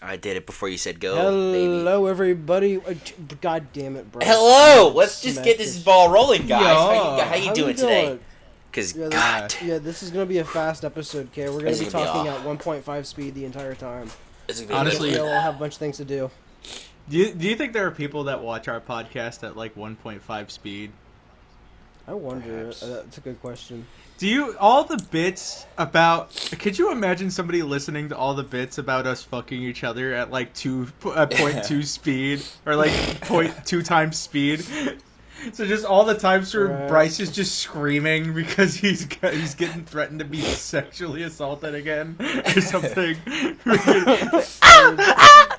I did it before you said go, Hello, baby. everybody. God damn it, bro. Hello! Let's just get this ball rolling, guys. Yo. How you doing today? Doing? Because, Yeah, God. this is going to be a fast episode, okay? We're going to be talking at 1.5 speed the entire time. Honestly, we all have a bunch of things to do. Do you think there are people that watch our podcast at like 1.5 speed? I wonder. That's a good question. Do you all the bits about? Could you imagine somebody listening to all the bits about us fucking each other at like 0.2 speed or like 0.2 times speed? So just all the times where Bryce is just screaming because he's getting threatened to be sexually assaulted again or something.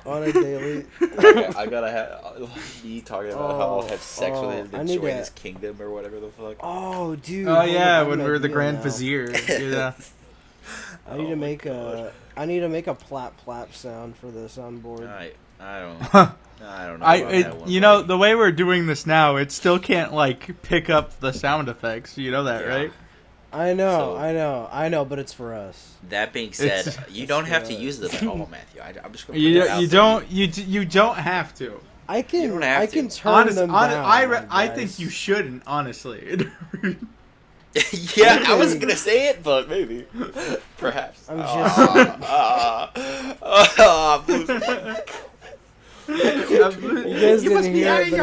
On a daily. I gotta have me talking about how I'll have sex with him and join his kingdom or whatever the fuck. Oh, dude. Oh yeah, when we were the Grand Vizier. Yeah. I need to make a plap plap sound for the soundboard. I don't know. You know, the way we're doing this now, it still can't like pick up the sound effects. You know that, right? I know, but it's for us. That being said, you don't have to use them at all, Matthew. I'm just going to you don't have to. I can turn them down. I think you shouldn't, honestly. Yeah, I wasn't gonna say it, but maybe, perhaps. I'm just. You guys didn't hear it, but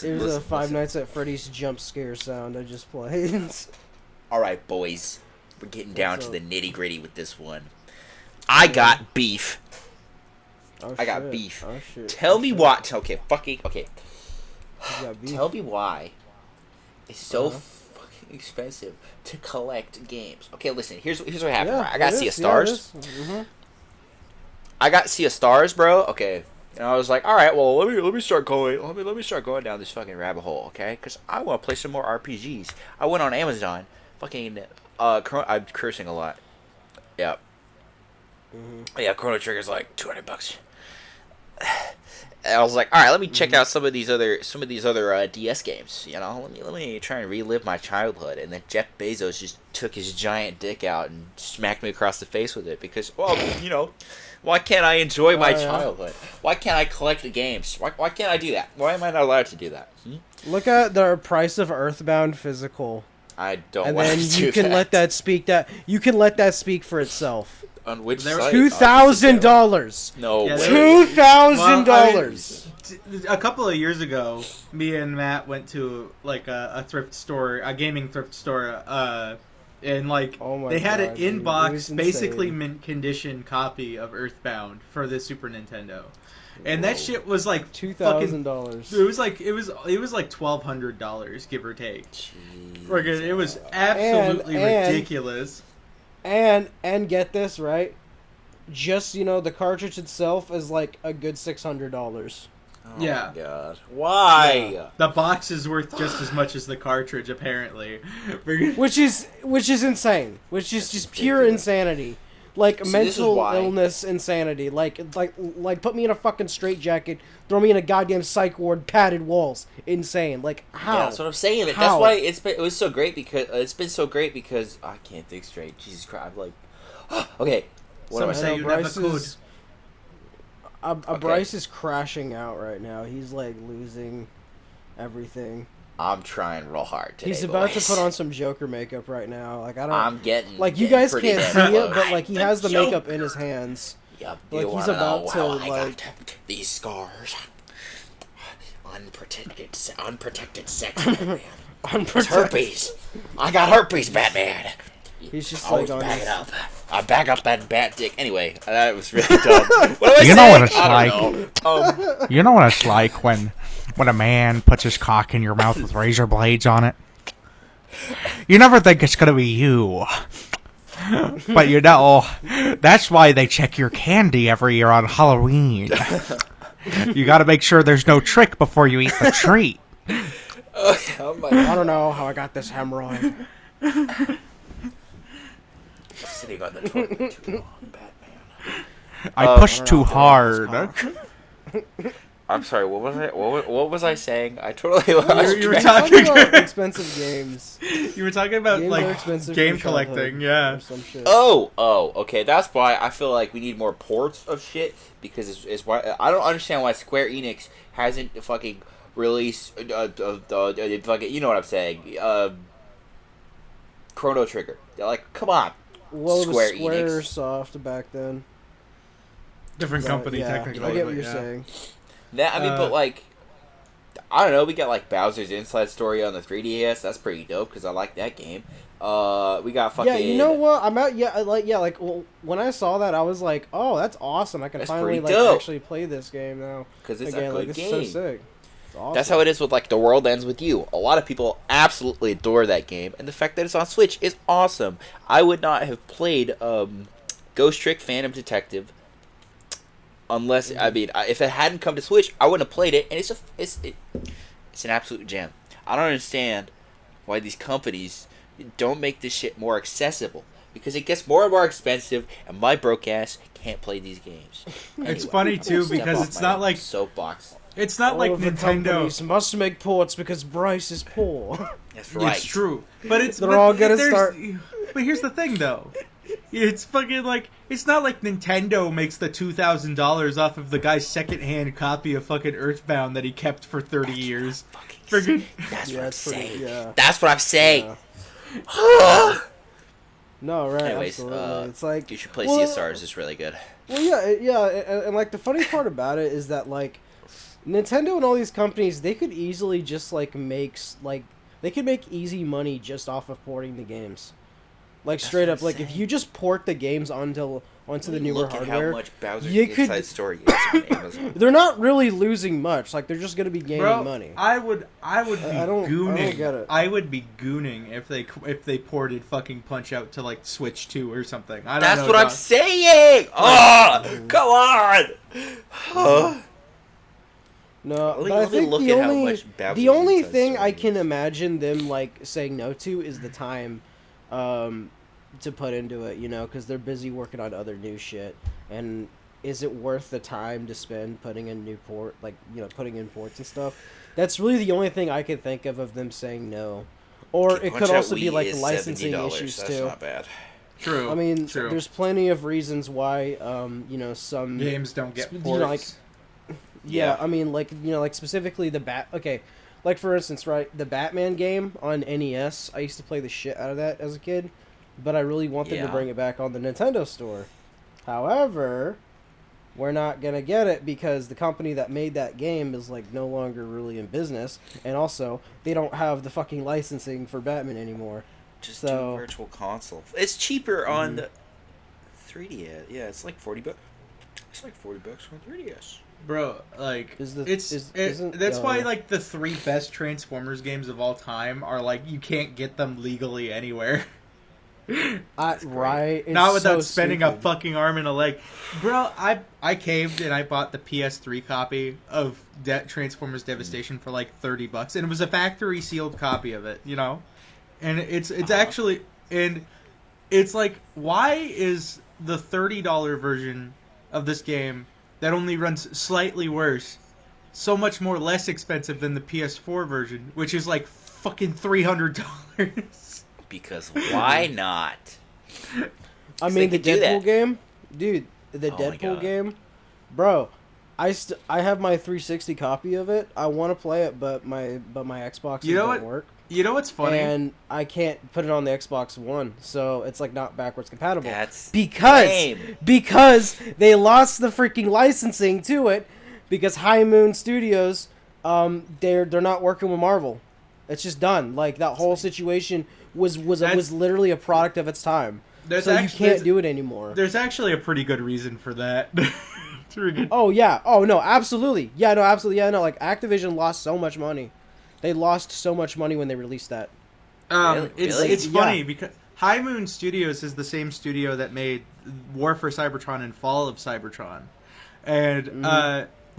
it was a Five Nights at Freddy's jump scare sound I just played. Alright, boys. We're getting down to the nitty gritty with this one. I got beef. I got beef. Oh, shit. Tell me why. Okay. Tell me why it's so fucking expensive to collect games. Okay, listen. Here's what happened. Right? I got Sea of Stars. I got Sea of Stars, bro. Okay, and I was like, all right, well, let me start going. Let me start going down this fucking rabbit hole, okay? Because I want to play some more RPGs. I went on Amazon. Fucking, I'm cursing a lot. Yeah. Yeah, Chrono Trigger's like $200. And I was like, all right, let me check out some of these other DS games. You know, let me try and relive my childhood. And then Jeff Bezos just took his giant dick out and smacked me across the face with it because, well, you know. Why can't I enjoy my childhood? Why can't I collect the games? Why can't I do that? Why am I not allowed to do that? Look at the price of Earthbound physical. I don't and want to do that. And then you can let that speak. You can let that speak for itself. On which site? $2,000. No way. $2,000. A couple of years ago, me and Matt went to like a thrift store, a gaming thrift store. And like they had an in-box, basically mint condition copy of Earthbound for the Super Nintendo, and that shit was like $2,000. It was like $1,200, give or take. It was absolutely ridiculous. And get this right, just the cartridge itself is like a good $600. Oh my God. Why? Yeah. The box is worth just as much as the cartridge, apparently. which is insane. Which is just pure insanity. Like mental illness insanity. Like put me in a fucking straitjacket, throw me in a goddamn psych ward, padded walls. Insane. Like how? Yeah, that's what I'm saying. That's why it's been so great because I can't think straight. Jesus Christ. I'm like okay. What am I saying? You have a code. Bryce is crashing out right now. He's like losing everything. I'm trying real hard today. He's about to put on some Joker makeup right now. Like I'm getting you guys can't see it, but like he has the makeup in his hands. Yep. Like he's about to I got these scars. Unprotected sex, Batman. It's herpes. I got herpes, Batman. He's just always like back it up. I back up that bat dick. Anyway, that was really dumb. What You know what it's like. You know what it's like when a man puts his cock in your mouth with razor blades on it. You never think it's gonna be you, but that's why they check your candy every year on Halloween. You got to make sure there's no trick before you eat the treat. I don't know how I got this hemorrhoid. Sitting on the toilet too long, Batman. I pushed too hard. I'm sorry. What was I? What was I saying? I totally lost. You were talking about expensive games. You were talking about games like game collecting, yeah. Or some shit. Oh, okay. That's why I feel like we need more ports of shit because it's why I don't understand why Square Enix hasn't fucking released fucking, you know what I'm saying, Chrono Trigger. They're like, come on, well, Square it was Enix. Squaresoft back then. Different company, yeah, technically. I get what you're saying. That, I mean, but like, I don't know. We got like Bowser's Inside Story on the 3DS. That's pretty dope because I like that game. We got fucking. Yeah, you know what? I'm out. Yeah, well, when I saw that, I was like, oh, that's awesome. I can finally like actually play this game now. Because it's again, a good this game. is so sick. It's awesome. That's how it is with like The World Ends With You. A lot of people absolutely adore that game, and the fact that it's on Switch is awesome. I would not have played Ghost Trick Phantom Detective unless I mean if it hadn't come to Switch, I wouldn't have played it, and it's an absolute gem. I don't understand why these companies don't make this shit more accessible, because it gets more and more expensive, and my broke ass can't play these games. Anyway, it's funny too because it's not like soapbox. It's not all like of the Nintendo companies must make ports because Bryce is poor. That's right. It's true, but They're all gonna start. But here's the thing, though. It's fucking like it's not like Nintendo makes the $2,000 off of the guy's secondhand copy of fucking Earthbound that he kept for 30 years. Friggin' That's what I'm saying. Yeah. That's what I'm saying. Yeah. No, right. Anyways, absolutely. It's like you should play Sea of Stars. It's really good. Well, and like the funny part about it is that like Nintendo and all these companies, they could easily just like they could make easy money just off of porting the games. Like straight up, like if you just port the games onto the newer hardware, how much Bowser's Inside Story is on Amazon. They're not really losing much. Like they're just gonna be gaining money. I would be gooning. I don't get it. I would be gooning if they ported fucking Punch Out to like Switch 2 or something. I don't That's know, what I'm saying. Oh, come on. No, but Let I me think look the at how only much Bowser's the only Inside thing Story I can is. imagine them like saying no to is the time to put into it, you know, because they're busy working on other new shit. And is it worth the time to spend putting in new port, like, you know, putting in ports and stuff? That's really the only thing I can think of them saying no. Or it could also be like licensing issues too. That's not bad. True. I mean, true. there's plenty of reasons why, you know, some games don't get ports. You know, like, yeah, I mean, like, you know, like specifically okay, like for instance, right, the Batman game on NES, I used to play the shit out of that as a kid, but I really wanted to bring it back on the Nintendo store. However, we're not gonna get it because the company that made that game is like no longer really in business, and also they don't have the fucking licensing for Batman anymore. Just do Virtual Console. It's cheaper on the 3DS. Yeah, it's like $40. It's like $40 on 3DS. Bro, like isn't that's why like the 3 best Transformers games of all time are like you can't get them legally anywhere. Right? Not without spending a fucking arm and a leg. Bro, I caved and I bought the PS3 copy of Transformers Devastation for like $30, and it was a factory sealed copy of it, you know. And it's actually, and it's like, why is the $30 version of this game that only runs slightly worse so much more less expensive than the PS4 version, which is like fucking $300? Because why not? I mean, the Deadpool game, dude. The Deadpool game, bro. I have my 360 copy of it. I want to play it, but my Xbox doesn't work. You know what's funny? And I can't put it on the Xbox One, so it's like not backwards compatible. That's because they lost the freaking licensing to it because High Moon Studios, they're not working with Marvel. It's just done. Like that whole situation was literally a product of its time. So you can't do it anymore. There's actually a pretty good reason for that. Oh yeah. Oh no, absolutely. Yeah, no, absolutely. Yeah, no. Like Activision lost so much money. They lost so much money when they released that. It's funny because High Moon Studios is the same studio that made War for Cybertron and Fall of Cybertron, and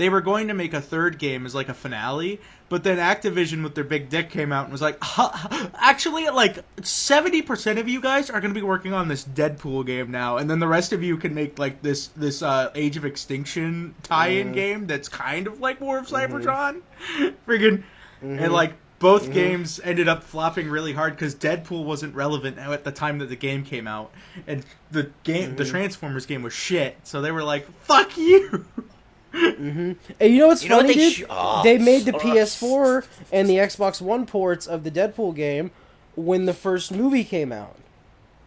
they were going to make a third game as like a finale, but then Activision with their big dick came out and was like, actually, like 70% of you guys are going to be working on this Deadpool game now, and then the rest of you can make like this Age of Extinction tie-in game that's kind of like War of Cybertron, friggin', and like both games ended up flopping really hard because Deadpool wasn't relevant at the time that the game came out, and the Transformers game was shit, so they were like, fuck you. And you know what's funny, dude? They made the PS4 and the Xbox One ports of the Deadpool game when the first movie came out.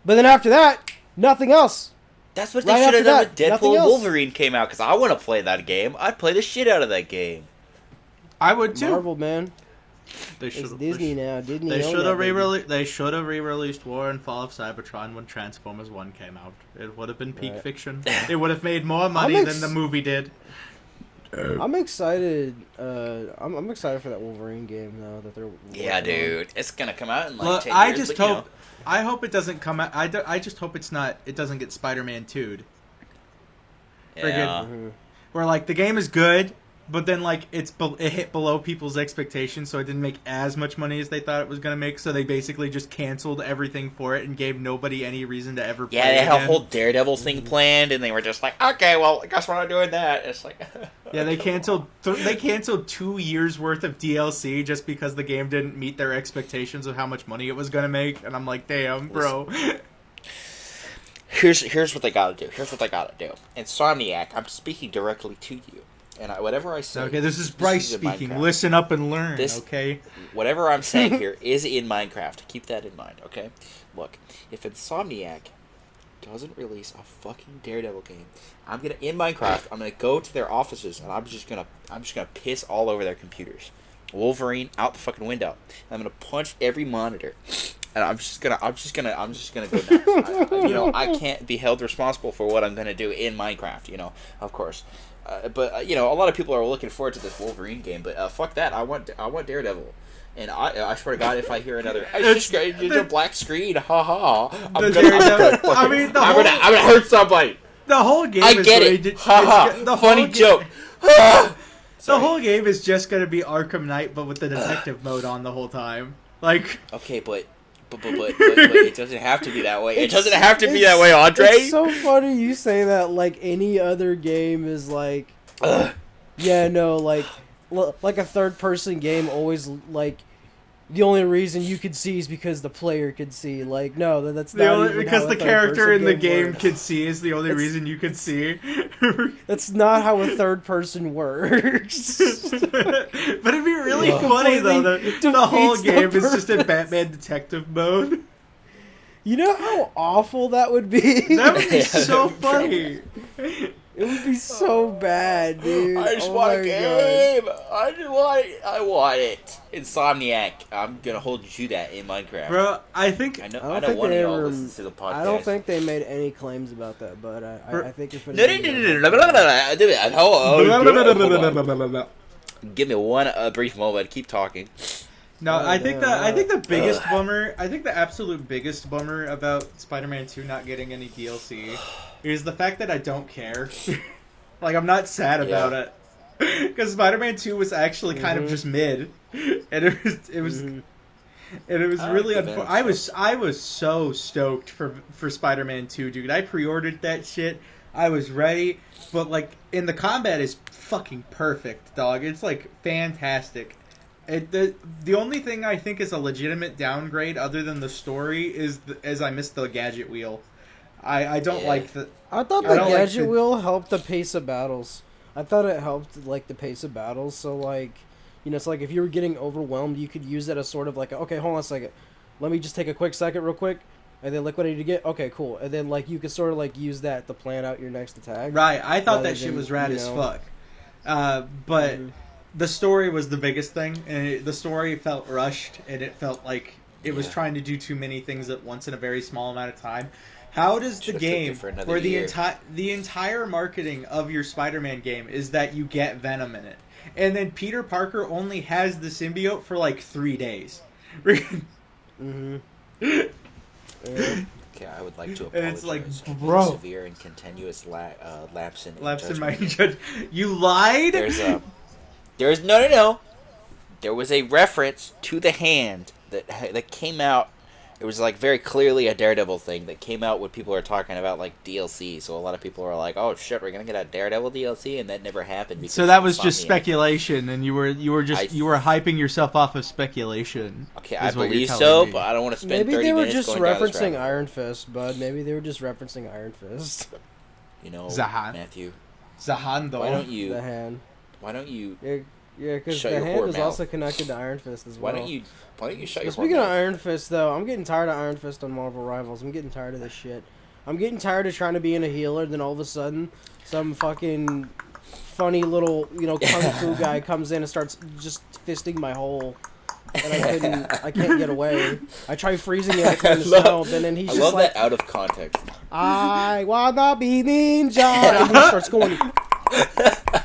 But then after that, nothing else. That's what they should have done with Deadpool and Wolverine came out, because I want to play that game. I'd play the shit out of that game. I would too. Marvel, man. It's Disney now. Disney. They should have re-released War and Fall of Cybertron when Transformers 1 came out. It would have been peak fiction. It would have made more money than the movie did. I'm excited. I'm excited for that Wolverine game though. That they're dude, it's gonna come out in like 10 years. I hope it doesn't come out. I just hope it's not. It doesn't get Spider-Man 2'd. Yeah. Where like the game is good, but then like it hit below people's expectations, so it didn't make as much money as they thought it was gonna make. So they basically just canceled everything for it and gave nobody any reason to ever play it. Yeah, they had a whole Daredevil thing planned, and they were just like, okay, well, I guess we're not doing that. It's like, yeah, they canceled 2 years worth of DLC just because the game didn't meet their expectations of how much money it was gonna make, and I'm like, damn, bro. Here's what they gotta do. Insomniac, I'm speaking directly to you. And whatever I say... Okay, this is Bryce speaking. Listen up and learn, okay? Whatever I'm saying here is in Minecraft. Keep that in mind, okay? Look, if Insomniac doesn't release a fucking Daredevil game, in Minecraft, I'm gonna go to their offices and I'm just gonna piss all over their computers. Wolverine out the fucking window. I'm gonna punch every monitor. And I'm just gonna go nuts. I can't be held responsible for what I'm gonna do in Minecraft, of course. But a lot of people are looking forward to this Wolverine game. But fuck that, I want Daredevil. And I swear to God, if I hear another, it's just a black screen, haha. I'm gonna hurt somebody. The whole game. I get it. Haha. Funny joke. The whole game is just gonna be Arkham Knight, but with the detective mode on the whole time. Like. Okay, but it doesn't have to be that way. It doesn't have to be that way, Andre. It's so funny you say that. Like any other game is like, yeah, no, like a third-person game always like the only reason you could see is because the player could see. Like, no, that's not even because how the character in the game works. could see is the only reason you could see. That's not how a third person works. But it'd be really funny though. The whole game is just in Batman detective mode. You know how awful that would be? That would be so funny. It would be so bad, dude. I just want a game. I want it. Insomniac. I'm gonna hold you to that in Minecraft. Bro, I know one of y'all listens to the podcast. I don't think they made any claims about that, but I think if No. Give me one brief moment. Keep talking. No, I think the biggest bummer, I think the absolute biggest bummer about Spider-Man 2 not getting any DLC is the fact that I don't care. Like, I'm not sad about it. Because Spider-Man 2 was actually kind of just mid. And it was really unfortunate. I was so stoked for Spider-Man 2, dude. I pre-ordered that shit. I was ready. But, like, and the combat is fucking perfect, dog. It's, like, fantastic. The only thing I think is a legitimate downgrade other than the story is I missed the gadget wheel. I don't like the... I thought the gadget wheel helped the pace of battles. I thought it helped, like, the pace of battles. So, like, it's like if you were getting overwhelmed, you could use that as sort of like, okay, hold on a second. Let me just take a quick second real quick. And then, like, what I need to get? Okay, cool. And then, like, you could sort of, like, use that to plan out your next attack. Right. I thought that shit was rad as fuck. But... The story was the biggest thing, and the story felt rushed, and it felt like it was trying to do too many things at once in a very small amount of time. How does the game, where the entire marketing of your Spider-Man game is that you get Venom in it, and then Peter Parker only has the symbiote for like 3 days? Okay, I would like to And apologize it's like, for the bro. severe and continuous lapse in Lapse in my judgment. judgment. You lied? No. There was a reference to the hand that came out. It was like very clearly a Daredevil thing that came out when people are talking about like DLC. So a lot of people are like, "Oh shit, we're gonna get a Daredevil DLC," and that never happened. Because So that was just Insomniac. speculation, and you were hyping yourself off of speculation. Okay, I is what you're believe telling so, me. but I don't want to spend Maybe 30 they were minutes just going down this referencing rabbit hole. Iron Fist, bud. Maybe they were just referencing Iron Fist. You know, Zahan. Matthew. Zahando. Why don't you? The hand. Why don't you? Yeah, because Shut the your hand whore is mouth. also connected to Iron Fist as well. Why don't you shut your? Speaking whore of mouth? Iron Fist, though, I'm getting tired of Iron Fist on Marvel Rivals. I'm getting tired of this shit. I'm getting tired of trying to be in a healer, then all of a sudden, some fucking funny little, kung fu guy comes in and starts just fisting my hole. And I can't get away. I try freezing it between the stones, and then he's I just love like, that out of context. I wanna be ninja, and he starts going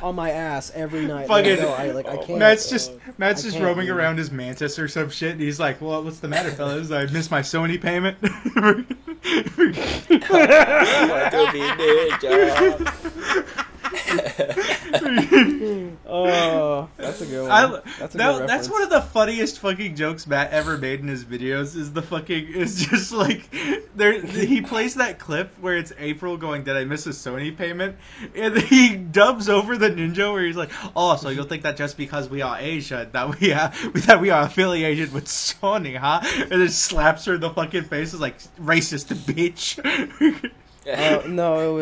on my ass every night. Fucking- I can't. Matt's just I can't, roaming dude. around his mantis or some shit, and he's like, "Well, what's the matter, fellas? I missed my Sony payment." I want to be ninja. Oh, that's a good one. That's a good reference. That's one of the funniest fucking jokes Matt ever made in his videos. Is just like he plays that clip where it's April going, "Did I miss a Sony payment?" And he dubs over the ninja where he's like, "Oh, so you'll think that just because we are Asian that we are affiliated with Sony, huh?" And then slaps her in the fucking face, is like, "Racist bitch." No, it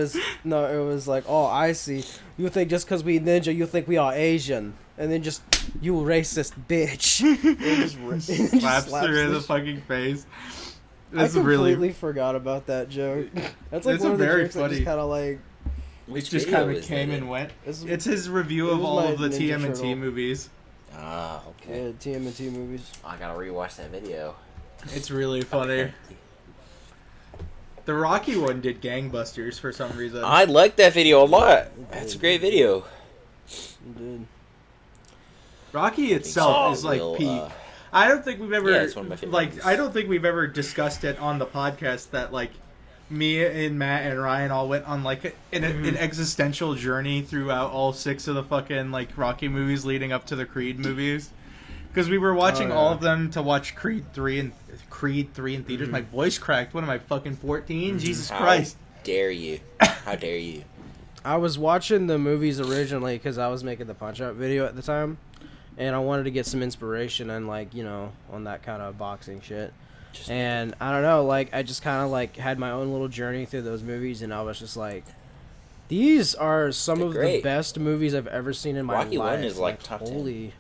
was like, oh, I see. You think just because we ninja, you think we are Asian, and then just you racist bitch. And slaps her in the fucking face. I completely forgot about that joke. That's like It's one of the very jokes that funny. just kind of like. It just kind of came and went. It's his review of all of the Ninja TMNT Turtle. movies. Ah, okay. Yeah, TMNT movies. I gotta rewatch that video. It's really funny. The Rocky one did gangbusters for some reason. I like that video a lot. That's a great video. Dude. Rocky itself is like peak. I don't think we've ever it's one of my favorite movies. I don't think we've ever discussed it on the podcast that like me and Matt and Ryan all went on like an existential journey throughout all 6 of the fucking like Rocky movies leading up to the Creed movies. Because we were watching all of them to watch Creed 3 in theaters. My voice cracked. What am I, fucking 14? Jesus Christ. How dare you? How dare you? I was watching the movies originally because I was making the Punch-Out video at the time, and I wanted to get some inspiration and on that kind of boxing shit. And I don't know, I just kind of had my own little journey through those movies, and I was just like, these are some of the best movies I've ever seen in my life. Rocky 1 is top 10.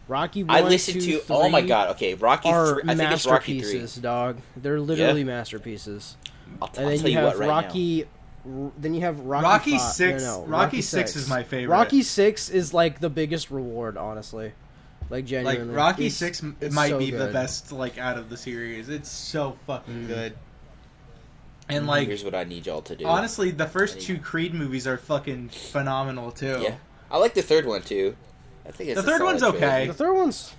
Rocky 1, I listened 2, to. 3 Oh my god! Okay, Rocky 3. I think it's Rocky 3. Masterpieces, dog. They're literally masterpieces. I'll And then tell you you have what, right Rocky. Then you have Rocky. Rocky 5. 6. No, Rocky 6 is my favorite. Rocky 6 is the biggest reward, honestly. Genuinely. Rocky 6 might so be the good. best out of the series. It's so fucking good. And here's what I need y'all to do. Honestly, the first 2 Creed movies are fucking phenomenal too. Yeah, I like the third one too. I think it's The third one's okay. The third one's.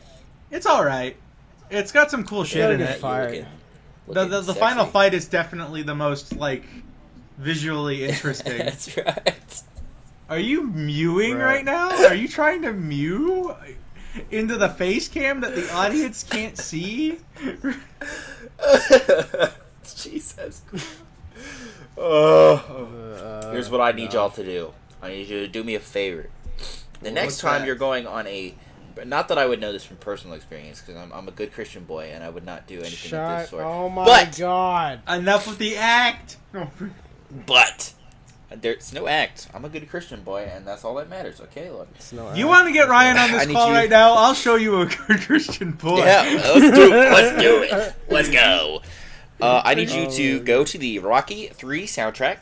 It's all right. It's got some cool shit in good it. fight. The final fight is definitely the most visually interesting. That's right. Are you mewing right now? Are you trying to mew into the face cam that the audience can't see? Jesus. Here's what I need y'all to do. I need you to do me a favor. The next time you're going on a... Not that I would know this from personal experience, because I'm a good Christian boy, and I would not do anything of this sort. Oh my god. Enough with the act! But... There's no act. I'm a good Christian boy, and that's all that matters. Okay, look. You want to get Ryan on this call right now? I'll show you a good Christian boy. Yeah, let's do it. Let's do it. Let's go. I need you to go to the Rocky 3 soundtrack,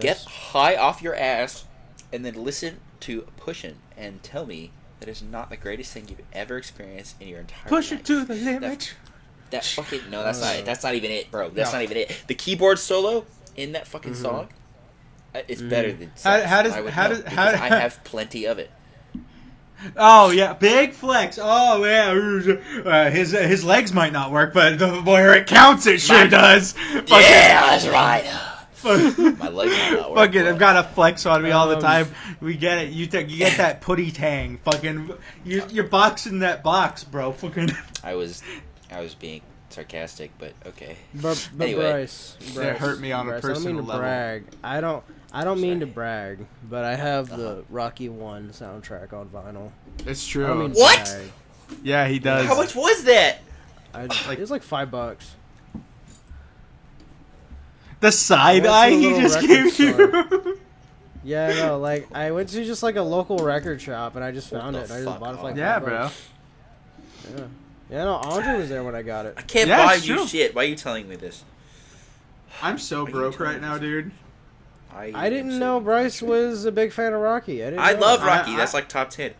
get high off your ass, and then listen to Pushin' and tell me that is not the greatest thing you've ever experienced in your entire Push life. it to the limit. That fucking... No, that's not it. That's not even it, bro. That's not even it. The keyboard solo in that fucking song is better than sex. How does I have plenty of it. Oh yeah, big flex. Oh yeah, his legs might not work, but where it counts, it sure does. Yeah, that's right. My legs might not work. Fucking, I've got a flex on me all the time. We get it. You get that putty tang. Fucking, you're boxing that box, bro. Fucking. I was being sarcastic, but okay. But anyway, Bryce, it hurt me on a personal level. I don't mean to brag, but I have the Rocky 1 soundtrack on vinyl. It's true. I don't mean what? brag. Yeah, he does. How much was that? It was like $5. The side eye he just gave you. Yeah, no, like I went to just like a local record shop and I just found it and I just bought it for like $5. Bro. Yeah, no, Andre was there when I got it. I can't buy you shit. Why are you telling me this? I'm so broke right now, dude. I didn't know Bryce was a big fan of Rocky. I love Rocky. That's like top 10.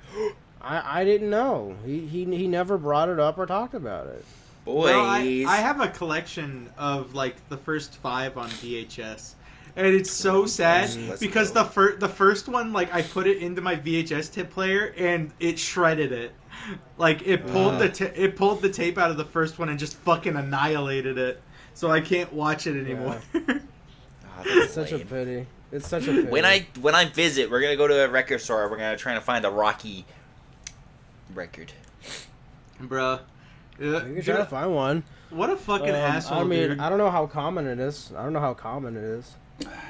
I didn't know. He never brought it up or talked about it. Boys. Well, I have a collection of like the first 5 on VHS. And it's so sad because the first one, like, I put it into my VHS tape player and it shredded it. Like, it pulled the tape out of the first one and just fucking annihilated it. So I can't watch it anymore. Yeah. It's such a pity. It's such a pity. When I visit, we're gonna go to a record store. We're gonna try to find a Rocky record. Bruh. You can try to find one. What a fucking asshole, I mean, dude. I don't know how common it is.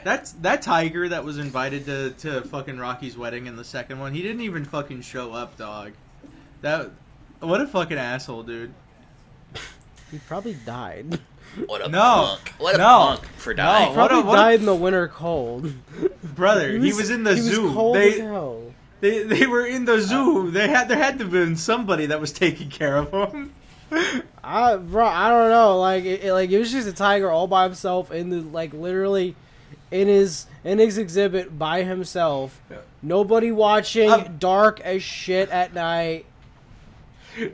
That tiger that was invited to fucking Rocky's wedding in the second one, he didn't even fucking show up, dog. What a fucking asshole, dude. He probably died. What a punk. What a punk for dying. He probably died in the winter cold. Brother, he was in the zoo. Was cold as hell. They were in the zoo. There had to have been somebody that was taking care of him. I don't know. Like it was just a tiger all by himself in the literally in his exhibit by himself. Yeah. Nobody watching. Dark as shit at night.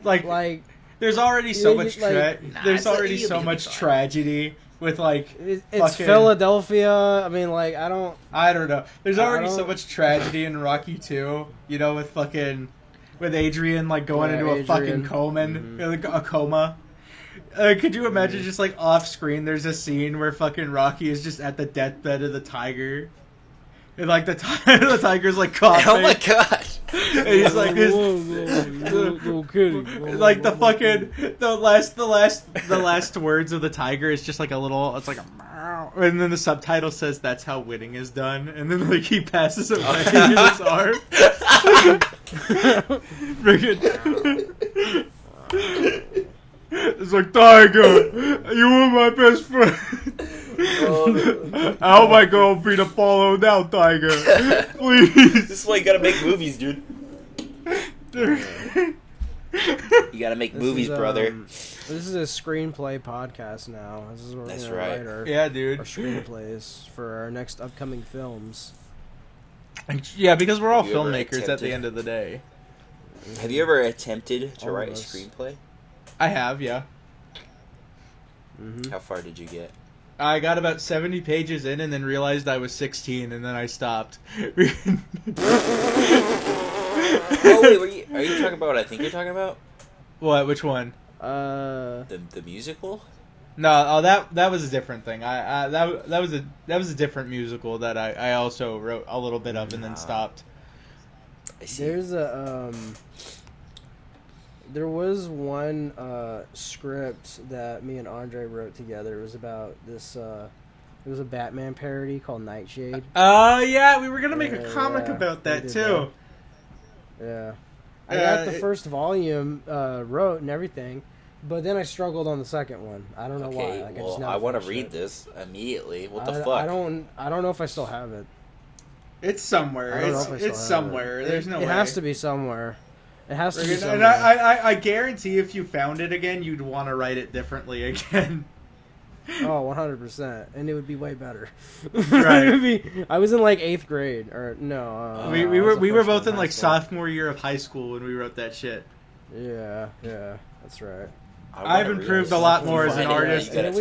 Like there's already so much there's already so much tragedy with it's Philadelphia. I mean, like I don't know. There's already so much tragedy in Rocky 2, you know, with Adrian going into a fucking coma. Could you imagine just off screen? There's a scene where fucking Rocky is just at the deathbed of the tiger, and the tiger's coughing. Oh my god! And he's like this. The last words of the tiger is just a little. It's like a meow, and then the subtitle says that's how winning is done, and then he passes away in his arm. It's like, Tiger, you were my best friend. How am I gonna be to follow now, Tiger? Please. This is why you gotta make movies, dude. You gotta make movies, brother. This is a screenplay podcast now. This is where we're gonna write our screenplays for our next upcoming films. Yeah, because we're all filmmakers at the end of the day. Have you ever attempted to write a screenplay? I have, yeah. Mm-hmm. How far did you get? I got about 70 pages in and then realized I was 16 and then I stopped. Oh, wait, are you talking about what I think you're talking about? What? Which one? The musical? No, that was a different thing. That was a different musical that I also wrote a little bit of and then stopped. I see. There was one script that me and Andre wrote together. It was about this. It was a Batman parody called Nightshade. Oh yeah, we were gonna make a comic about that too. Yeah, I got the first volume wrote and everything, but then I struggled on the second one. I don't know why. I want to read this immediately. What the fuck? I don't know if I still have it. It's somewhere. It's somewhere. There's no way. It has to be somewhere. It has to be somewhere. And I guarantee if you found it again, you'd want to write it differently again. Oh, 100%. And it would be way better. Right. I was in 8th grade. Or, no. We were both in sophomore year of high school when we wrote that shit. Yeah, that's right. I've improved a lot more as an artist. And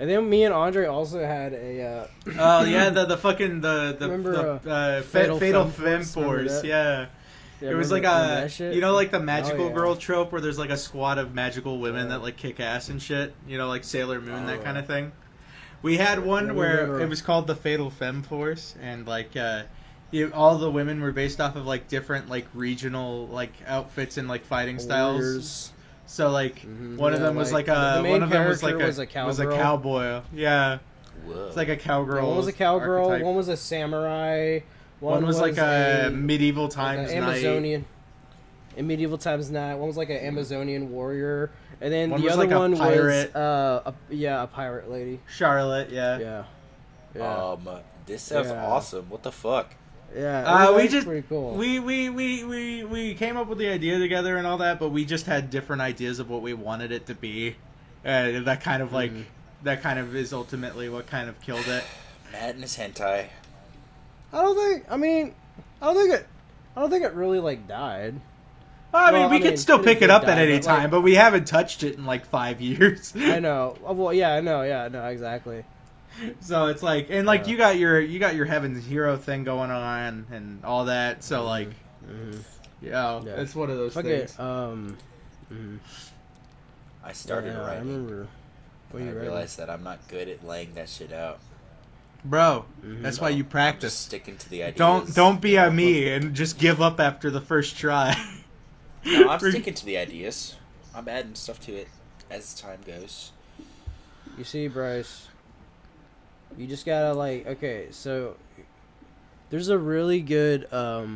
then me and Andre also had a. Oh yeah, the fucking remember Fatal Femme Force, yeah. It was like like the magical girl trope where there's like a squad of magical women that like kick ass and shit. Like Sailor Moon, that kind of thing. We had one where it was called the Fatal Femme Force, and like all the women were based off of like different like regional like outfits and like fighting styles. So like one of them was like a cowboy. Yeah. Whoa. It's like a cowgirl. One was a cowgirl. Archetype. One was a samurai. One was like a medieval times Amazonian. In medieval times night. One was like an Amazonian warrior, and then the other one was a pirate lady. Charlotte. Yeah. This sounds awesome. What the fuck? Yeah, we just pretty cool. We came up with the idea together and all that, but we just had different ideas of what we wanted it to be. That kind of like that kind of is ultimately what kind of killed it. Madness hentai. I don't think it really like died. Well, we could still pick it up at any time, but we haven't touched it in like 5 years. I know. Well, yeah, I know. Yeah, no, exactly. So it's like, and like you got your Heaven's Hero thing going on and all that. So like, it's one of those things. I started writing. I remember. I realized that I'm not good at laying that shit out. Bro, that's why you practice. I'm just sticking to the ideas. Don't be a me and just give up after the first try. No, I'm sticking to the ideas. I'm adding stuff to it as time goes. You see, Bryce, you just gotta like, okay, so there's a really good well,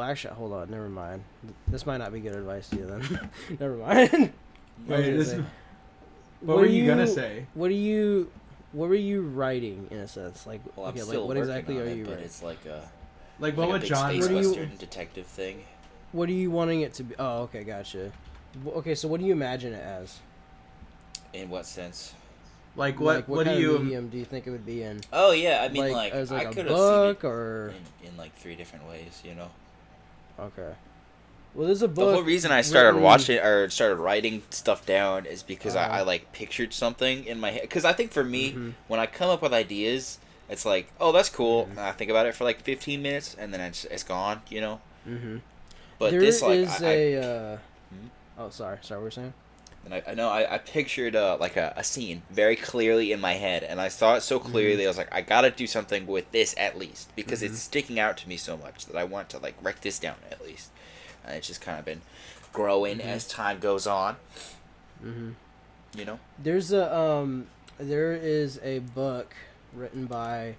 actually, hold on, never mind. This might not be good advice to you then. Never mind. Wait, what were you gonna say? What were you writing in a sense? Like, well, okay, I'm still what exactly are you but writing? it's like a what genre? Space Western detective thing. What are you wanting it to be? Oh, okay, gotcha. Okay, so what do you imagine it as? In what sense? Like what kind of medium do you think it would be in? Oh yeah, I mean as I a could book have seen it or in like 3 different ways, Okay. Well, there's a book. The whole reason I started watching or started writing stuff down is because I like pictured something in my head. Because I think for me, when I come up with ideas, it's like, oh, that's cool. And I think about it for like 15 minutes, and then it's gone, But there this like oh, sorry, what were you saying? And I pictured like a scene very clearly in my head, and I saw it so clearly. I was like, I gotta do something with this at least because it's sticking out to me so much that I want to like write this down at least. And it's just kind of been growing as time goes on. There's there is a book written by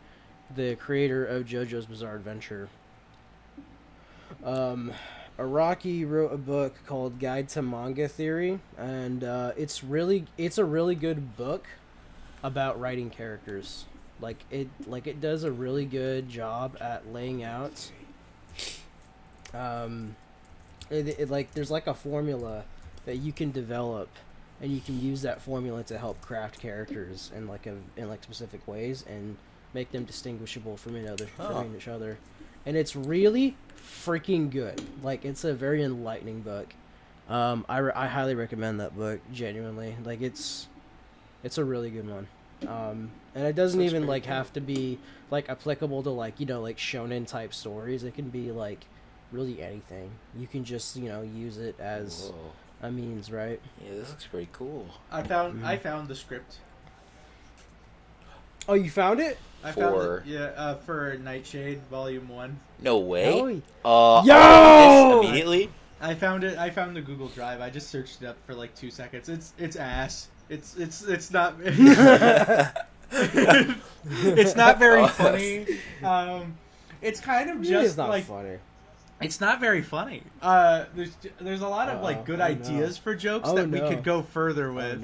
the creator of JoJo's Bizarre Adventure. Araki wrote a book called Guide to Manga Theory, and it's a really good book about writing characters. It does a really good job at laying out. There's like a formula that you can develop, and you can use that formula to help craft characters in specific ways and make them distinguishable from each other. And it's really freaking good. Like, it's a very enlightening book. I highly recommend that book, genuinely. Like, it's a really good one. And it doesn't even like have to be like applicable to like shonen type stories. It can be like really anything. You can just use it as a means, right? Yeah, this looks pretty cool. I found the script. Oh, you found it? I found it, for Nightshade Volume 1. No way. Yo! Immediately. I found it. I found the Google Drive. I just searched it up for like 2 seconds. It's ass. It's not. It's not very funny. It's kind of just like funny. It's not very funny. There's a lot of like good ideas for jokes that we could go further with.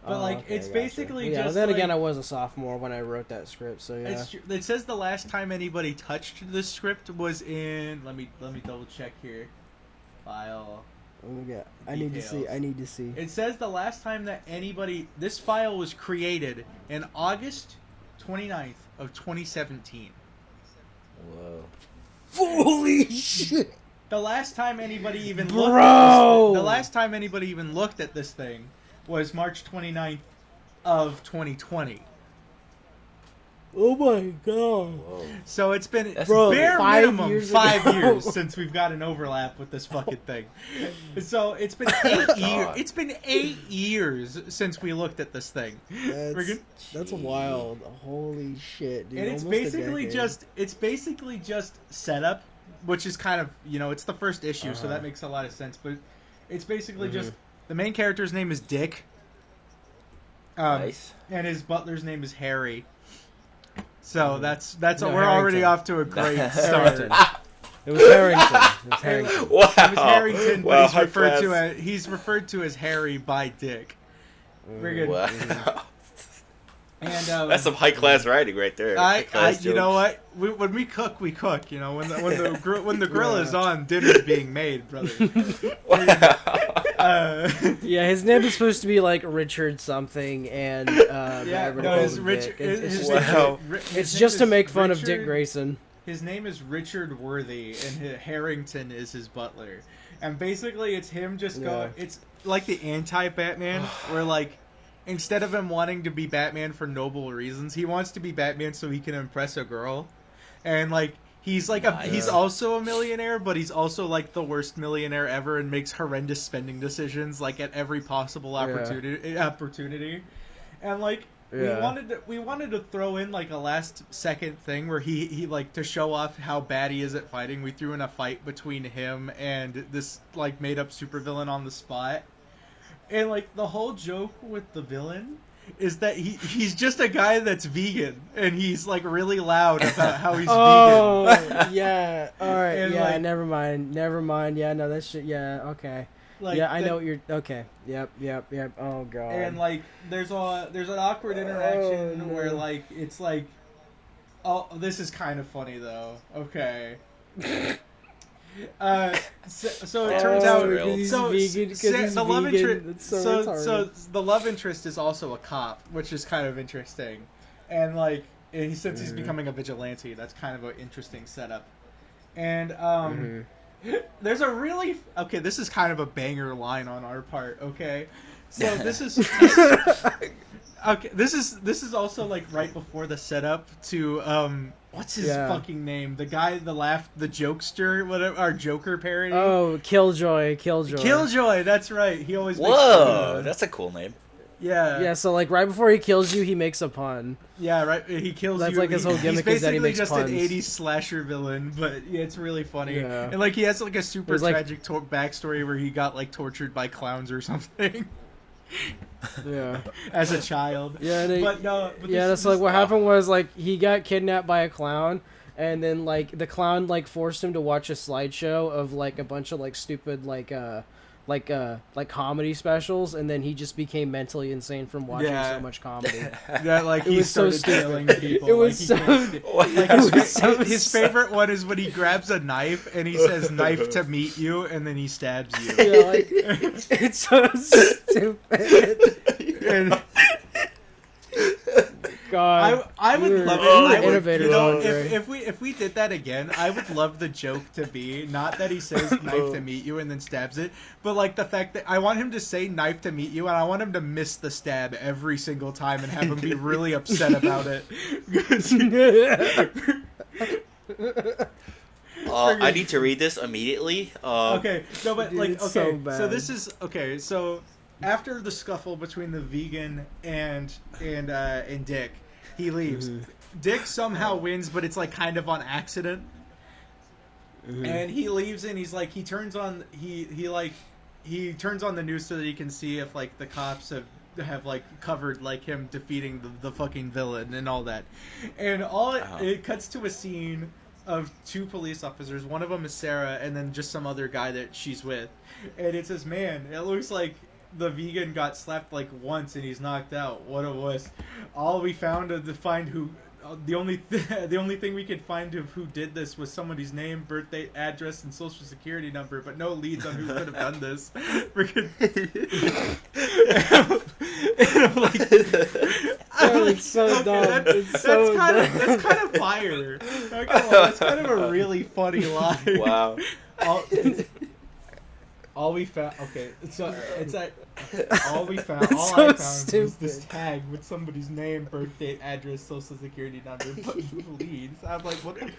But it's basically just. Then again, I was a sophomore when I wrote that script, so yeah. It says the last time anybody touched the script was in. Let me double check here. File. I need to see. It says the last time that this file was created in August 29th of 2017. Whoa. Holy shit! The last time anybody even looked at this thing was March 29th of 2020. Oh my god. Whoa. So it's been Bro, bare 5 minimum years 5 ago. years since we've got an overlap with this fucking thing. So it's been 8 years. It's been 8 years since we looked at this thing. That's wild. Holy shit, dude. And it's basically just setup, which is kind of, it's the first issue, so that makes a lot of sense. But it's basically just the main character's name is Dick. Nice. And his butler's name is Harry. So that's No, we're already Harrington. off to a great start. It was Harrington. Wow. It was Harrington, Wow, but he's referred to as Harry by Dick. Friggin'. Wow. And That's some high class writing right there. you know what? When we cook, we cook. When the grill is on, dinner's being made, brother. Yeah, his name is supposed to be like Richard something, and it's Richard. It's just to make fun of Dick Grayson. His name is Richard Worthy, and Harrington is his butler. And basically, it's him just going. It's like the anti-Batman, where like, instead of him wanting to be Batman for noble reasons, he wants to be Batman so he can impress a girl. And like, he's like he's also a millionaire, but he's also like the worst millionaire ever and makes horrendous spending decisions like at every possible opportunity. And like, we wanted to throw in like a last second thing where he like, to show off how bad he is at fighting, we threw in a fight between him and this like made up supervillain on the spot. And like, the whole joke with the villain is that he's just a guy that's vegan, and he's like really loud about how he's vegan. Oh, yeah. All right. And, yeah. like, Never mind. Yeah. No. That shit. Yeah. Okay. Like, yeah. I know what you're. Okay. Yep. Oh god. And like, there's an awkward interaction where like it's like, oh, this is kind of funny though. Okay. So it turns out the love interest is also a cop, which is kind of interesting, and like, since he's becoming a vigilante, that's kind of an interesting setup. And there's a really this is kind of a banger line on our part. Okay, so this is this is also like right before the setup to what's his fucking name? The guy, the jokester, whatever, our Joker parody. Oh, Killjoy. Killjoy, that's right. He always Whoa, that's a cool name. Yeah. Yeah, so like right before he kills you, he makes a pun. Yeah, right. He kills That's you. Like his whole gimmick is that he makes puns. puns. He's basically just an 80s slasher villain, but yeah, it's really funny. Yeah. And like, he has like a super like, tragic backstory where he got like tortured by clowns or something. Yeah. As a child. Yeah. That's like what happened was like he got kidnapped by a clown, and then like the clown like forced him to watch a slideshow of like a bunch of like stupid like comedy specials, and then he just became mentally insane from watching so much comedy. Yeah, like he started killing people. It was his favorite one is when he grabs a knife and he says "knife to meet you," and then he stabs you. Yeah, like it's so stupid. And, God, I would love it. If we did that again, I would love the joke to be not that he says "knife to meet you" and then stabs it, but like the fact that I want him to say "knife to meet you" and I want him to miss the stab every single time and have him be really upset about it. I need to read this immediately. Okay, no, but like, it's okay, so bad. so this is okay. So after the scuffle between the vegan and Dick, he leaves. Dick somehow wins, but it's like kind of on accident. And he leaves, and he's like, he turns on the news so that he can see if like the cops have like covered like him defeating the fucking villain and all that. And it cuts to a scene of two police officers. One of them is Sarah, and then just some other guy that she's with. And it says, "Man, it looks like the vegan got slapped like once and he's knocked out. What a wuss." All we found to find who the only thing we could find of who did this was somebody's name, birthday, address, and social security number, but no leads on who could have done this. It's so dumb. That's kind of fire. That's kind of a really funny line. Wow. all we found. Okay, so it's like all we found. That's All so I found stupid. was this tag with somebody's name, birth date, address, social security number, but who leads? I'm like, what the?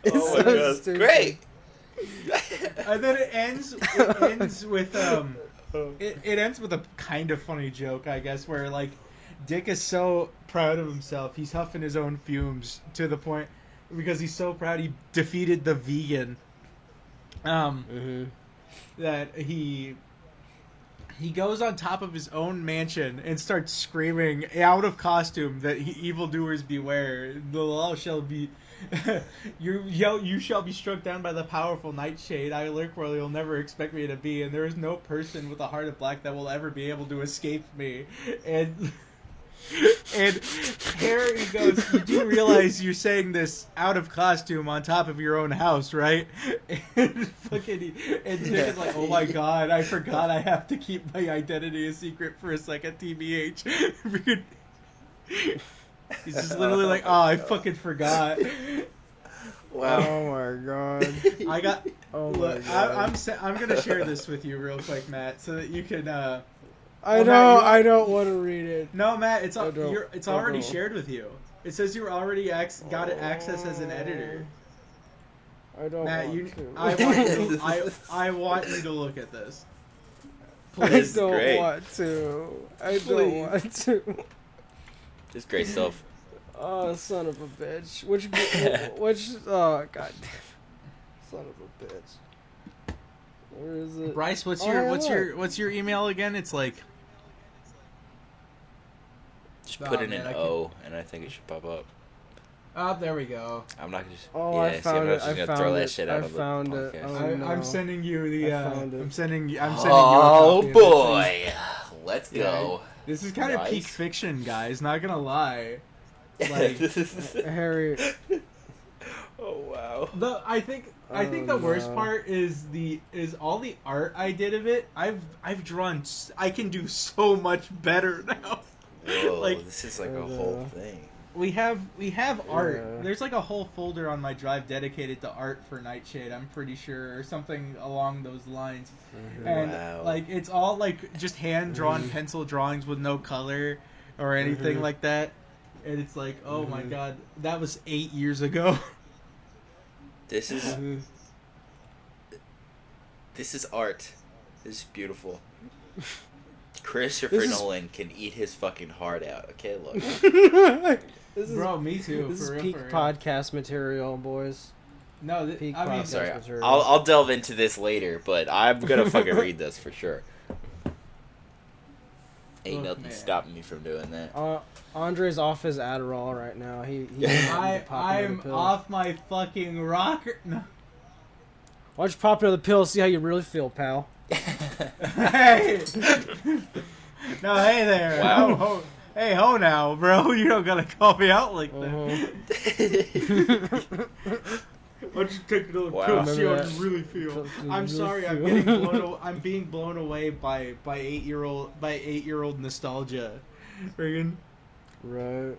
It's Oh my so god, stupid. great! And then it ends with it ends with a kind of funny joke, I guess, where like Dick is so proud of himself, he's huffing his own fumes to the point because he's so proud he defeated the vegan. That he goes on top of his own mansion and starts screaming out of costume that evildoers beware. The law shall be you shall be struck down by the powerful nightshade. I lurk where you'll never expect me to be, and there is no person with a heart of black that will ever be able to escape me. And Harry goes, you do realize you're saying this out of costume on top of your own house, right? And fucking and Dick is like, oh my god, I forgot I have to keep my identity a secret for a second, TBH. He's just literally like, oh, I fucking forgot. Wow. Oh my god. I got. Oh my Look, god. I'm gonna share this with you real quick, Matt, so that you can. I don't want to read it. No, Matt, it's already don't. shared with you. It says you already got access as an editor. I don't Matt, want to. I want you to look at this. Please. I don't Great. want to. I Please. don't want to. This is great stuff. Oh, son of a bitch. Which oh, god damn. Son of a bitch. Where is it? Bryce, what's your email again? It's like. Just put in an O, and I think it should pop up. Oh, there we go. I'm not gonna just. Oh, yeah, I found I'm it. not just I gonna found throw it. that shit out I of the found it. podcast. Oh, no. I'm sending you the. I found it. I'm sending you. A Oh copy of boy, let's Yeah. go. This is kind of Nice. peak fiction, guys. Not gonna lie. Like, Harry. Oh wow. I think the worst part is all the art I did of it. I've drawn. I can do so much better now. Whoa, Like, this is like a whole thing. We have art. Yeah. There's like a whole folder on my drive dedicated to art for Nightshade. I'm pretty sure, or something along those lines. And Wow. like it's all like just hand drawn pencil drawings with no color or anything like that. And it's like, oh my god, that was 8 years ago. This is art. This is beautiful. Christopher This is- Nolan can eat his fucking heart out. Okay, look. This is, Bro, me too. this is for real, peak for real. podcast material, I'm No, Peak I mean, podcast. Sorry, material. I'll delve into this later, but I'm gonna fucking read this for sure. Ain't Look, nothing man. stopping me from doing that. Andre's off his Adderall right now. I'm off my fucking rocker. No. Why don't you pop another pill, see how you really feel, pal? Hey! No, hey there. Wow. Hey, ho now, bro. You don't gotta call me out like that. Why don't you take another Wow. pill, see how Remember you really feel? I'm really sorry, feel. I'm being blown away by 8-year-old nostalgia. Friggin'. Right.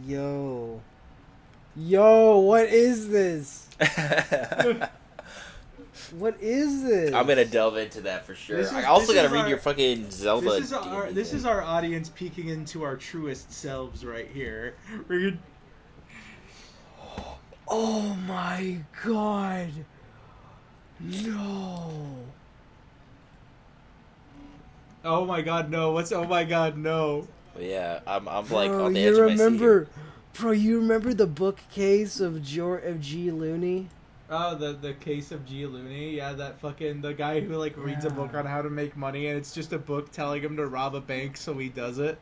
Yo, what is this? What is this? I'm gonna delve into that for sure. This is- I also this gotta is read our- your fucking Zelda. This is our audience peeking into our truest selves right here. Friggin'. Oh my god. No. Oh my god, no. What's oh my god, no? But yeah, I'm like Bro, on the you edge of my seat remember, here. bro, you remember the bookcase of G. Looney? Oh, the case of G. Looney, yeah, the guy who like reads a book on how to make money, and it's just a book telling him to rob a bank, so he does it.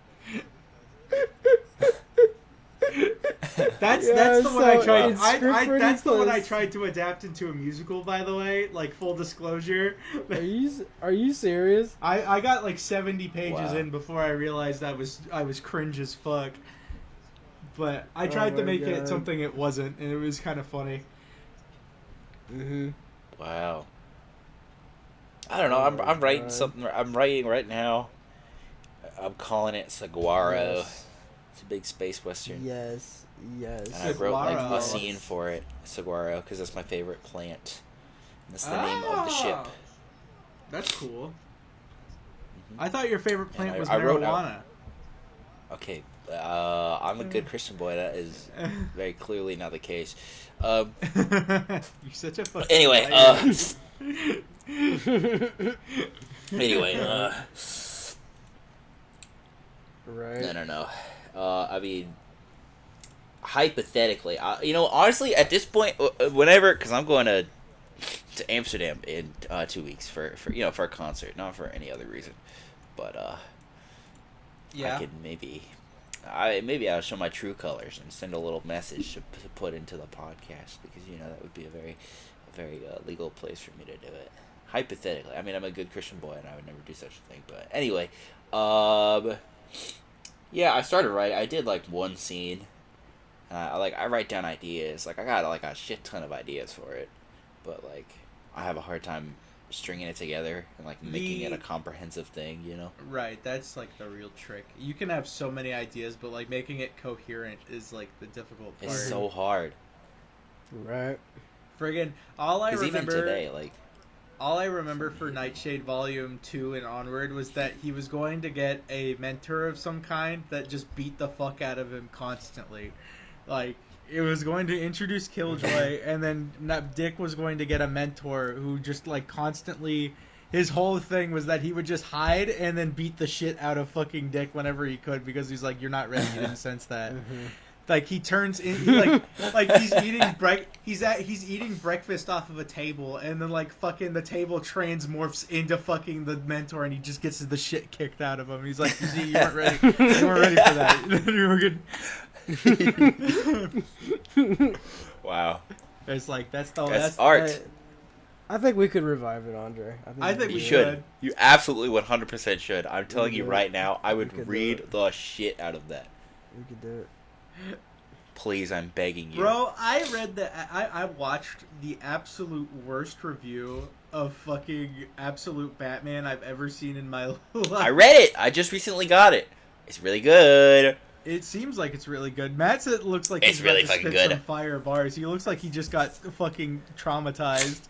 That's the one I tried. it's pretty That's the one I close. tried to adapt into a musical. By the way, like full disclosure, Are you serious? I got like 70 pages Wow. in before I realized I was cringe as fuck. But I tried to my make it God. something it wasn't, and it was kind of funny. Wow. I don't know. I'm writing something. I'm writing right now. I'm calling it Saguaro. Yes. It's a big space western. Yes. And I wrote like a scene for it, saguaro, because that's my favorite plant. And that's the name of the ship. That's cool. I thought your favorite plant was I marijuana. Okay, I'm a good Christian boy. That is very clearly not the case. You're such a fucking anyway, right. No. I mean, hypothetically, honestly, at this point, whenever, because I'm going to Amsterdam in 2 weeks for a concert, not for any other reason, but I could maybe I'll show my true colors and send a little message to put into the podcast, because that would be a very legal place for me to do it. Hypothetically, I mean, I'm a good Christian boy and I would never do such a thing. But anyway, yeah, I started writing. I did like one scene. I write down ideas. Like I got like a shit ton of ideas for it, but like I have a hard time stringing it together and like making it a comprehensive thing. Right, that's like the real trick. You can have so many ideas, but like making it coherent is like the difficult part. It's so hard. Right. Friggin' all I remember even today, like all I remember for Nightshade Volume 2 and onward was that he was going to get a mentor of some kind that just beat the fuck out of him constantly. Like, it was going to introduce Killjoy, and then Dick was going to get a mentor who just, like, constantly... His whole thing was that he would just hide and then beat the shit out of fucking Dick whenever he could, because he's like, you're not ready, you didn't sense that. Like he turns in like he's eating breakfast off of a table, and then like fucking the table transmorphs into fucking the mentor, and he just gets the shit kicked out of him. He's like, you see, you weren't ready for that. You were good. Wow. It's like that's art. I think we could revive it, Andre. I think you we should. You absolutely 100% should. I'm telling you right now, I would read the shit out of that. We could do it. Please, I'm begging you. Bro, I watched the absolute worst review of fucking Absolute Batman I've ever seen in my life. I read it. I just recently got it. It's really good. It seems like it's really good. Matt said it looks like it's he's really about to fucking spit good. Some fire bars. He looks like he just got fucking traumatized.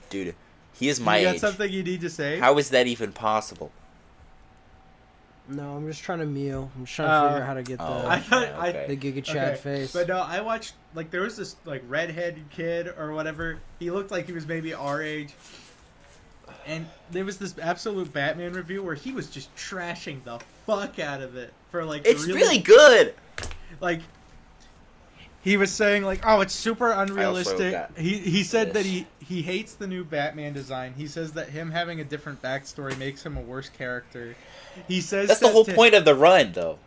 Dude, he is my age. You got something you need to say? How is that even possible? No, I'm just trying to meal. I'm just trying to figure out how to get the Giga Chad face. But no, I watched, like, there was this, like, redheaded kid or whatever. He looked like he was maybe our age. And there was this Absolute Batman review where he was just trashing the fuck out of it for, like, it's really good. Like, he was saying, like, oh, it's super unrealistic. He said that he hates the new Batman design. He says that him having a different backstory makes him a worse character. He says that's the whole point of the run, though.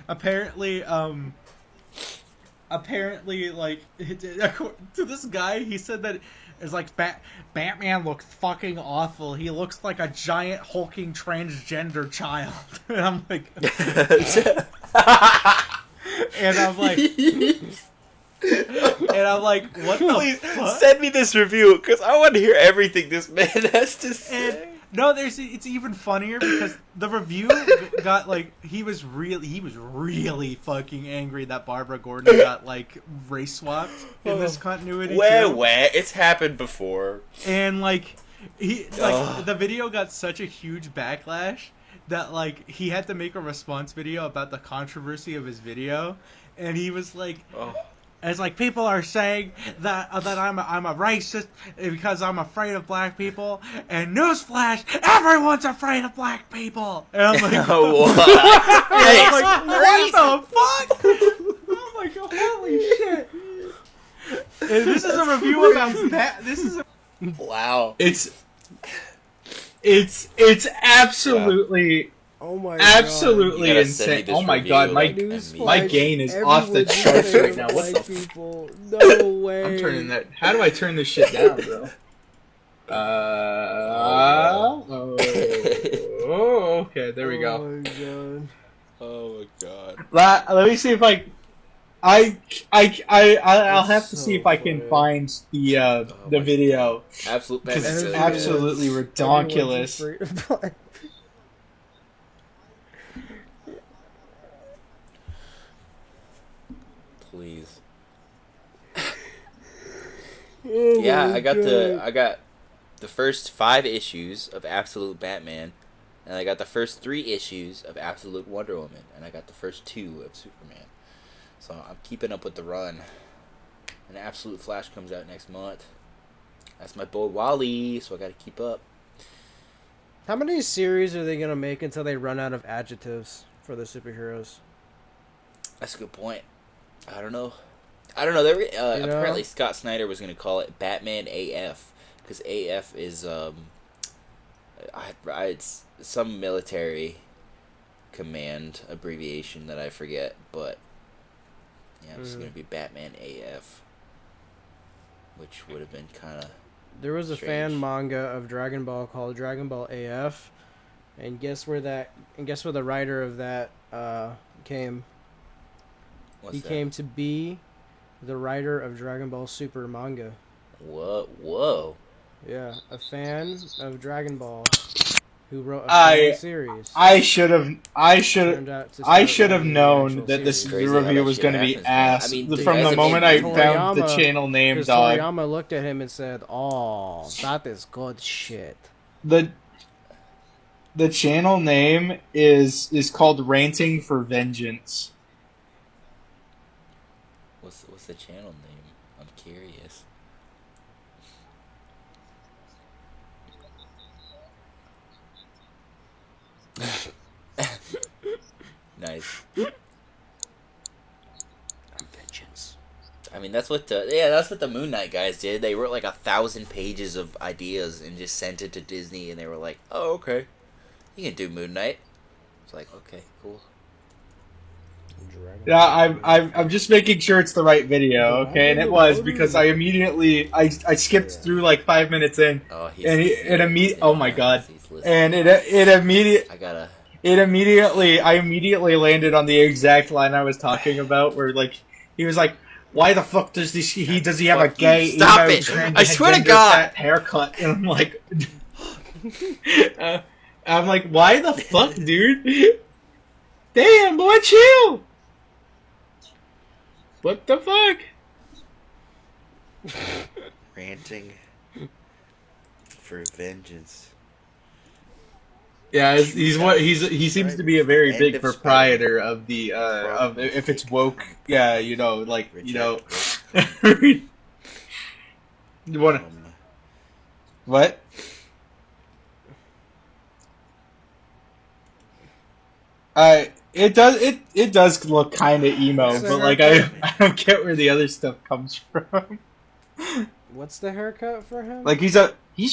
Apparently, like, to this guy, he said that it's like Batman looks fucking awful. He looks like a giant hulking transgender child. And I'm like, what the Please fuck? send me this review, because I want to hear everything this man has to say. It's even funnier because the review got, like, he was really fucking angry that Barbara Gordon got, like, race swapped in this continuity. It's happened before. And, like, the video got such a huge backlash that, like, he had to make a response video about the controversy of his video, and he was like, it's like, people are saying that I'm a racist because I'm afraid of black people, and newsflash, everyone's afraid of black people. And I'm like, what the fuck? I'm like, holy shit. And this is a review about that. Wow. It's absolutely. Oh my absolutely god. Insane. Oh my god, my gain is off the charts right now. What the people? No way. I'm turning that. How do I turn this shit down, bro? Okay, there we go. Oh my god. Oh my god. Let me see if I'll have to see if I can find the video. Absolute It's absolutely ridiculous. please. Oh Yeah, my I got God. the first 5 issues of Absolute Batman, and I got the first 3 issues of Absolute Wonder Woman, and I got the first 2 of Superman. So I'm keeping up with the run. And Absolute Flash comes out next month. That's my boy Wally, so I gotta keep up. How many series are they gonna make until they run out of adjectives for the superheroes? That's a good point. I don't know. They were, apparently know? Scott Snyder was gonna call it Batman AF, because AF is it's some military command abbreviation that I forget, but yeah, it's gonna be Batman AF, which would have been kind of. There was a fan manga of Dragon Ball called Dragon Ball AF, and guess where the writer of that came? What's that? Came to be the writer of Dragon Ball Super manga. Whoa. Yeah, a fan of Dragon Ball who wrote a fan series. I should have known that this review was going to be ass from the moment I found the channel name, dog. Toriyama looked at him and said, "Oh, that is good shit." The channel name is called Ranting for Vengeance. What's the channel name? I'm curious. Nice. Vengeance. I mean, that's what the Moon Knight guys did. They wrote like 1,000 pages of ideas and just sent it to Disney, and they were like, "Oh, okay, you can do Moon Knight." It's like, okay, cool. Yeah, I'm just making sure it's the right video, okay? And it was, because I immediately I skipped through like 5 minutes in, oh my god, and I immediately landed on the exact line I was talking about, where like he was like, "Why the fuck does he have a gay Stop it! I swear to God, haircut?" And I'm like, why the fuck, dude? Damn, boy, chill. What the fuck? Ranting for vengeance. Yeah, he seems to be a very big proprietor of the of if it's woke. Yeah, you know, like you know. You wanna what? It does look kind of emo, but like I don't get where the other stuff comes from. What's the haircut for him? Like he's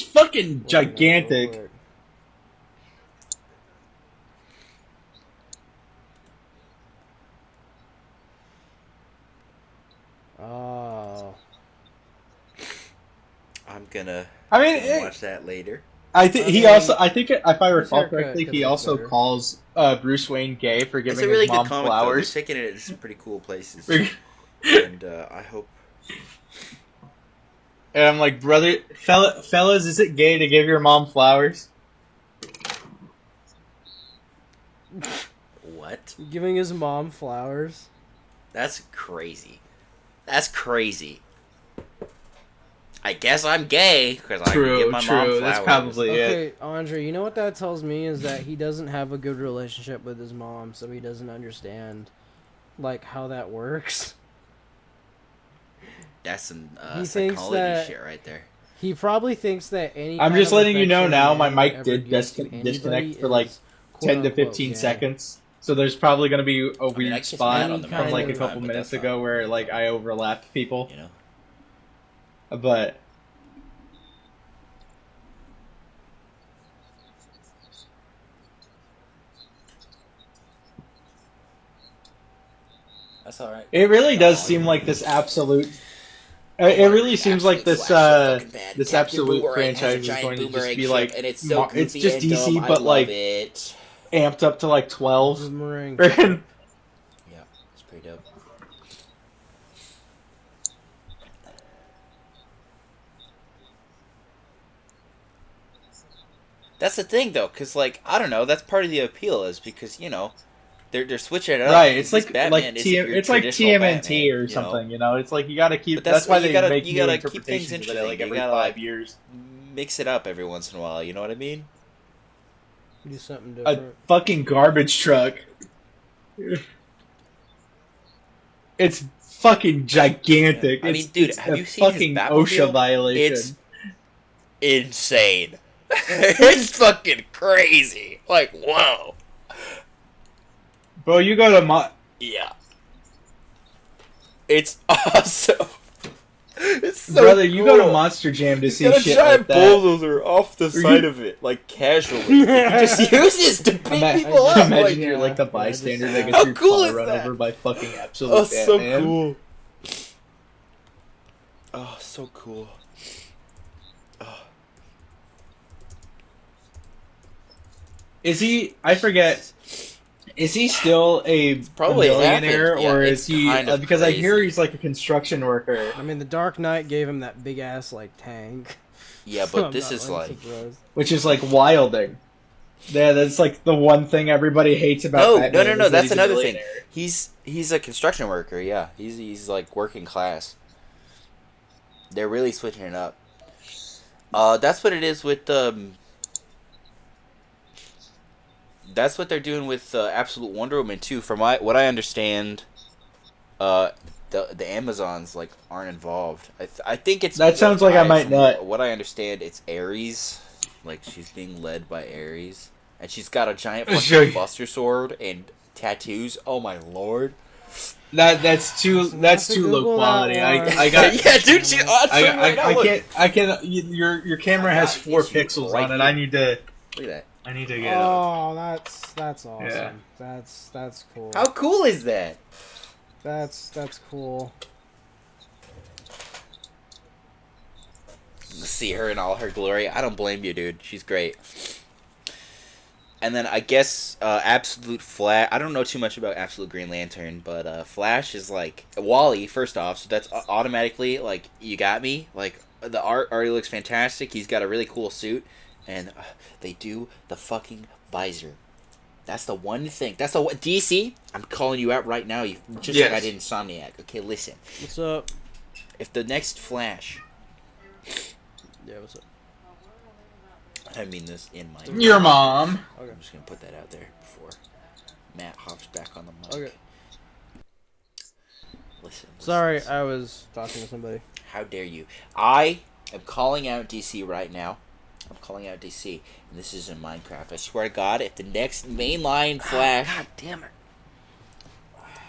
fucking gigantic. Oh. I'm gonna watch that later. I think if I recall correctly, he also calls Bruce Wayne gay for giving his mom flowers. They're taking it to some pretty cool places, and I hope. And I'm like, fellas, is it gay to give your mom flowers? What? Giving his mom flowers? That's crazy. I guess I'm gay because I can give my mom flowers. That's probably it. Okay, Andre, you know what that tells me is that he doesn't have a good relationship with his mom, so he doesn't understand, like, how that works. That's some psychology shit right there. He probably thinks that I'm just letting you know now, my mic did disconnect for like 10 to 15 seconds. So there's probably going to be a weird spot from like a couple minutes ago where like I overlapped people. You know? But that's all right. It really does seem like this absolute. It really seems like this this absolute franchise is going to just be like and it's so it's just DC, but like amped up to like 12. Boomerang. Yeah, it's pretty dope. That's the thing, though, because, like, I don't know, that's part of the appeal is because, you know, They're switching it up. Right, it's like Batman it's like TMNT Batman, or something, you know. It's like you gotta keep. But that's why you they gotta, make you new gotta interpretations keep things of it interesting. like You every gotta 5 years. mix it up every once in a while. You know what I mean? Do something A different. fucking garbage truck. It's fucking gigantic. Yeah. I mean, dude, have you seen his Batmobile? OSHA violation. It's insane. It's fucking crazy. Like, whoa. Bro, you go to Yeah. It's awesome. It's so brother, cool. you go to Monster Jam to see got a shit giant like that. bulldozer off the side of it, like casually. He just uses to beat people up. Imagine Like, you're like the bystander that How gets your cool car is run that? over by fucking absolute oh, so Batman. cool. Oh, so cool. Oh. Is he? I forget. Is he still a probably millionaire, happened. Yeah, or it's is he? kind of Because I hear crazy. he's like a construction worker. I mean, the Dark Knight gave him that big ass like tank. Yeah, So but I'm this not, is like Which is like wilding. Yeah, that's like the one thing everybody hates about Batman. no. is that That's he's a another thing. millionaire. He's a construction worker. Yeah, he's like working class. They're really switching it up. That's what it is with That's what they're doing with Absolute Wonder Woman too. From what I understand, the Amazons like aren't involved. I think it's That sounds like I might nut. What I understand, it's Ares. Like she's being led by Ares, and she's got a giant fucking Buster Sword and tattoos. Oh my lord! That's too low quality. I got yeah, dude. She I can't. Your camera has 4 pixels on it. I need to. Look at that. I need to get. Oh, that's awesome. Yeah. That's cool. How cool is that? That's cool. See her in all her glory. I don't blame you, dude. She's great. And then I guess Absolute Flash. I don't know too much about Absolute Green Lantern, but Flash is like Wally. First off, so that's automatically like you got me. Like the art already looks fantastic. He's got a really cool suit, and they do the fucking visor. That's the one thing. That's the DC. I'm calling you out right now. You just like I did Insomniac. Okay, listen. What's up? If the next Flash. Yeah, what's up? I mean this in my... Your mom. Okay. I'm just going to put that out there before Matt hops back on the mic. Okay. Listen. Sorry, I was talking to somebody. How dare you. I am calling out DC right now. I'm calling out DC. And this is in Minecraft. I swear to God, if the next mainline Flash... God damn it.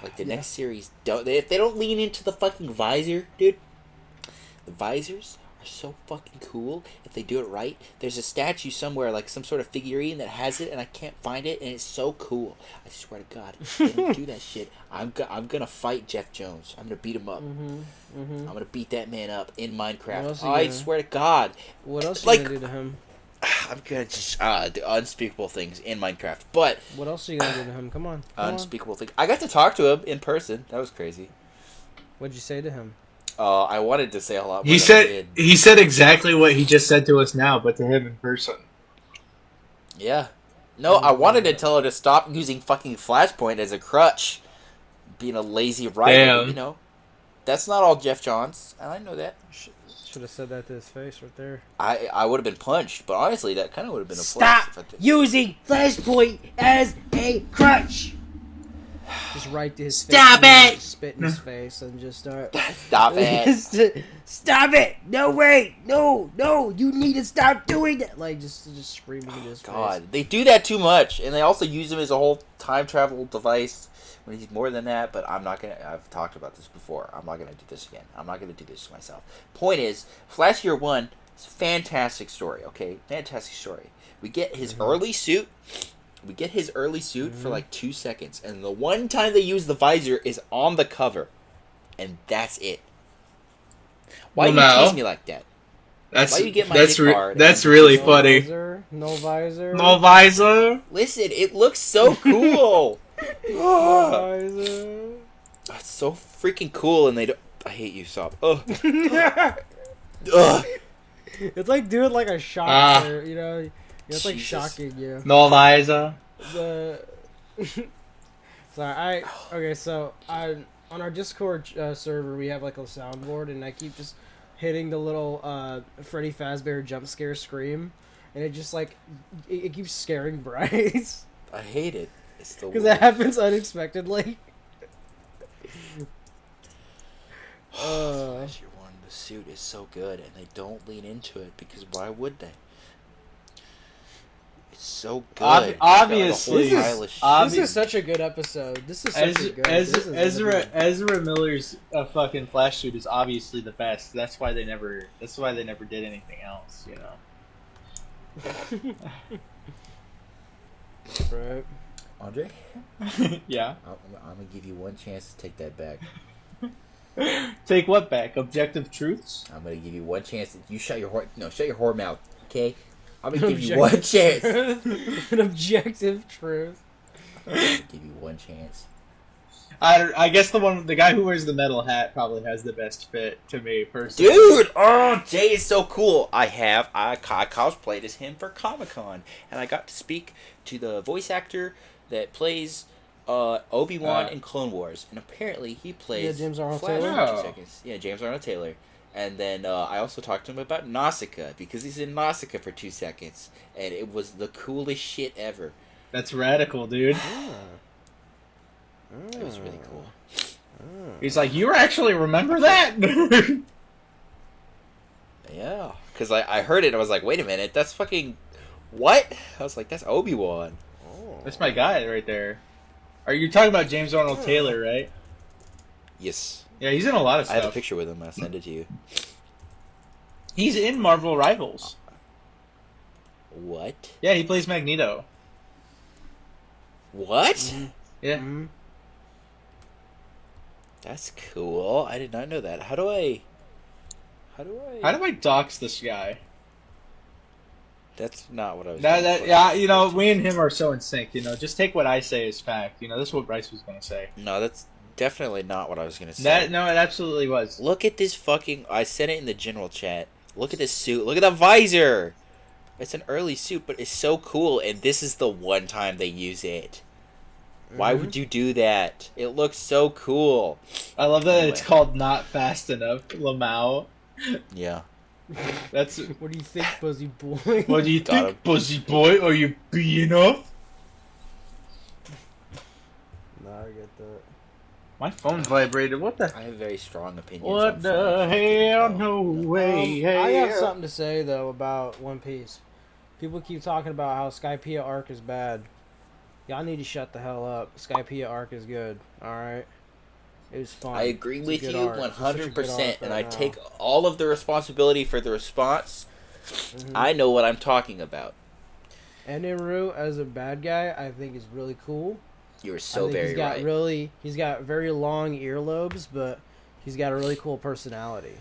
Like the next series... If they don't lean into the fucking visor, dude... The visors... are so fucking cool if they do it right. There's a statue somewhere, like some sort of figurine that has it, and I can't find it, and it's so cool. I swear to God, if they don't do that shit, I'm gonna fight Jeff Jones. I'm gonna beat him up. I'm gonna beat that man up in Minecraft. I swear to God. What else are you gonna do to him? I'm gonna just do unspeakable things in Minecraft. But what else are you gonna do to him? Come on. Unspeakable things. I got to talk to him in person. That was crazy. What'd you say to him? I wanted to say a lot more. He said exactly what he just said to us now, but to him in person. Yeah. No, I wanted to tell her to stop using fucking Flashpoint as a crutch. Being a lazy writer, Damn. you know. That's not all Jeff Johns. I know that. Should have said that to his face right there. I would have been punched, but honestly, that kind of would have been a Stop flex. using Flashpoint as a crutch! Just right to his face. Stop it! Just spit in his face and just start. Stop it! Stop it! No way! No! You need to stop doing that! Like just screaming in his face. God, they do that too much, and they also use him as a whole time travel device when he's more than that. But I'm not gonna. I've talked about this before. I'm not gonna do this again. I'm not gonna do this to myself. Point is, Flash Year One is a fantastic story. Okay, fantastic story. We get his early suit. We get his early suit for like 2 seconds, and the one time they use the visor is on the cover, and that's it. Why you tease me like that? Why you get my card? That's really No funny. Visor, no visor. No visor. Listen, it looks so cool. No visor. It's so freaking cool, and they don't. I hate you, Sob. Ugh. Ugh. It's like doing like a shock, you know. It's like Jesus. shocking you. No visor. So on our Discord server we have like a soundboard, and I keep just hitting the little Freddy Fazbear jump scare scream, and it just like it keeps scaring Bryce. I hate it. It's the because it happens unexpectedly. Flash, you're one. The suit is so good, and they don't lean into it because why would they? It's so good. Obviously, this is such a good episode. This is such a good. Ezra Miller's fucking Flash suit is obviously the best. That's why they never did anything else. You know. Right. Andre? Yeah. I'm gonna give you one chance to take that back. Take what back? Objective truths? I'm gonna give you one chance. You shut your whore mouth, okay? I'm gonna give you one chance. An objective truth. I'm gonna give you one chance. I guess the guy who wears the metal hat probably has the best fit to me personally. Dude, Jay is so cool. I cosplayed as him for Comic-Con, and I got to speak to the voice actor that plays Obi-Wan in Clone Wars, and apparently he plays James Arnold Flash Taylor. for 2 seconds. Yeah, James Arnold Taylor. And then I also talked to him about Nausicaa, because he's in Nausicaa for 2 seconds, and it was the coolest shit ever. That's radical, dude. It was really cool. He's like, you actually remember that? Yeah, because I heard it, and I was like, wait a minute, that's fucking... What? I was like, that's Obi-Wan. That's my guy right there. Are you talking about James Arnold Taylor, right? Yes. Yeah, he's in a lot of stuff. I have a picture with him. I'll send it to you. He's in Marvel Rivals. What? Yeah, he plays Magneto. What? Mm-hmm. Yeah. Mm-hmm. That's cool. I did not know that. How do I dox this guy? That's not what I was Yeah, you know, me and him are so in sync, you know. Just take what I say as fact. You know, this is what Bryce was going to say. No, that's definitely not what I was going to say. No, it absolutely was. Look at this fucking... I sent it in the general chat. Look at this suit. Look at the visor. It's an early suit, but it's so cool, and this is the one time they use it. Why would you do that? It looks so cool. I love that it's called Not Fast Enough, Lamau. Yeah. That's. What do you think, Buzzy Boy? What do you think, Buzzy Boy? Are you B enough? Nah, I get that. My phone vibrated. What the? I have very strong opinions. What the hell? No way. I have something to say though about One Piece. People keep talking about how Skypiea arc is bad. Y'all need to shut the hell up. Skypiea arc is good. All right. It was fun. I agree with you 100%, and I take all of the responsibility for the response. Mm-hmm. I know what I'm talking about. Enderu as a bad guy, I think is really cool. You're so very right. He's got very long earlobes, but he's got a really cool personality.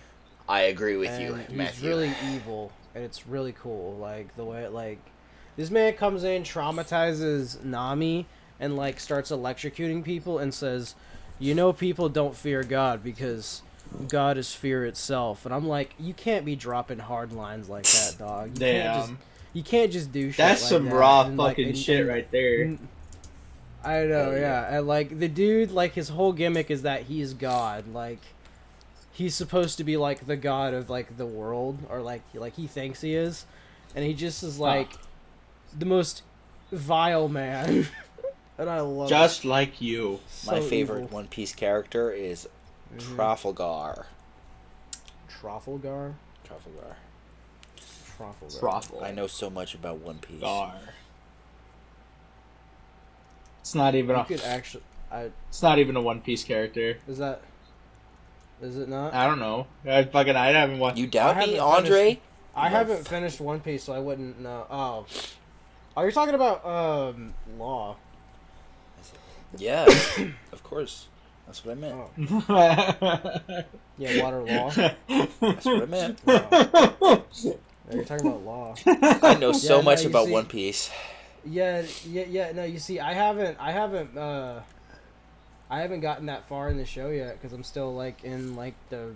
I agree with you, He's Matthew. really evil, and it's really cool. Like the way this man comes in, traumatizes Nami, and starts electrocuting people, and says, "You know, people don't fear God because God is fear itself." And I'm like, you can't be dropping hard lines like that, dog. You can't just do shit. That's like some that. raw fucking shit right there. I know, yeah. And the dude, his whole gimmick is that he's God. He's supposed to be the god of the world, or he thinks he is, and he just is the most vile man. And I love just like you. So my favorite evil One Piece character is Trafalgar. Trafalgar. I know so much about One Piece. It's not even It's not even a One Piece character. Is it not? I don't know. I haven't watched. You doubt me, Andre? I haven't finished One Piece, so I wouldn't know. Oh, are you talking about Law? Yeah, of course. That's what I meant. Oh. Yeah, Water Law. That's what I meant. Wow. You're talking about Law. I know so much about One Piece. Yeah. No, you see, I haven't gotten that far in the show yet because I'm still in the.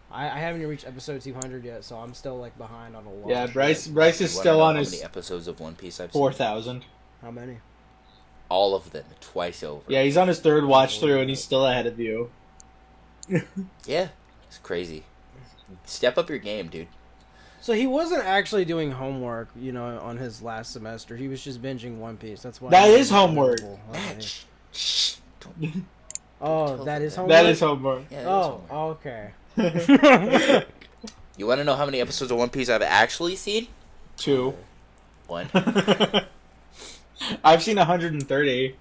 I haven't even reached episode 200 yet, so I'm still behind on a lot. Yeah, Bryce is still on his. How many episodes of One Piece I've seen? 4,000. How many? all of them twice over. Yeah, he's on his third watch through, and he's still ahead of you. Yeah, it's crazy. Step up your game, dude. So he wasn't actually doing homework, on his last semester. He was just binging One Piece. That's why. That is homework. Shh. Oh, that is homework? That is homework. Yeah, that is homework. Okay. You want to know how many episodes of One Piece I've actually seen? 2. 1. I've seen 130.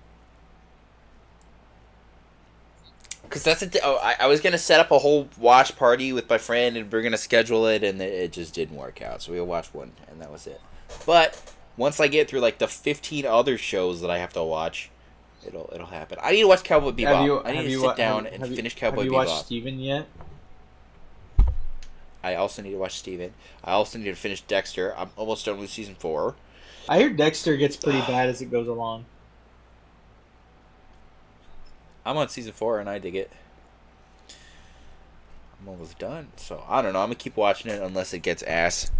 Because that's I was going to set up a whole watch party with my friend, and we are going to schedule it, and it just didn't work out. So we'll watch one, and that was it. But once I get through, like, the 15 other shows that I have to watch, it'll happen. I need to watch Cowboy Bebop. I need to sit down and finish Cowboy Bebop. Have you watched Steven yet? I also need to watch Steven. I also need to finish Dexter. I'm almost done with season 4. I hear Dexter gets pretty bad as it goes along. I'm on season 4 and I dig it. I'm almost done, so I don't know. I'm gonna keep watching it unless it gets ass.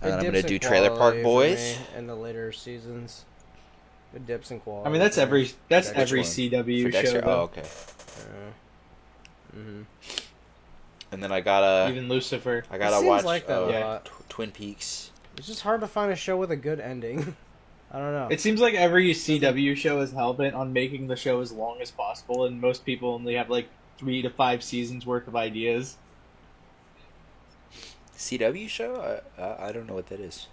And then I'm gonna do Trailer Park Boys in the later seasons. It dips in quality. I mean, that's every CW for Dexter? show. Though. Oh, okay. And then I gotta even Lucifer. I gotta watch like that Twin Peaks. It's just hard to find a show with a good ending. I don't know. It seems like every CW show is hellbent on making the show as long as possible, and most people only have like 3 to 5 seasons worth of ideas. CW show? I don't know what that is.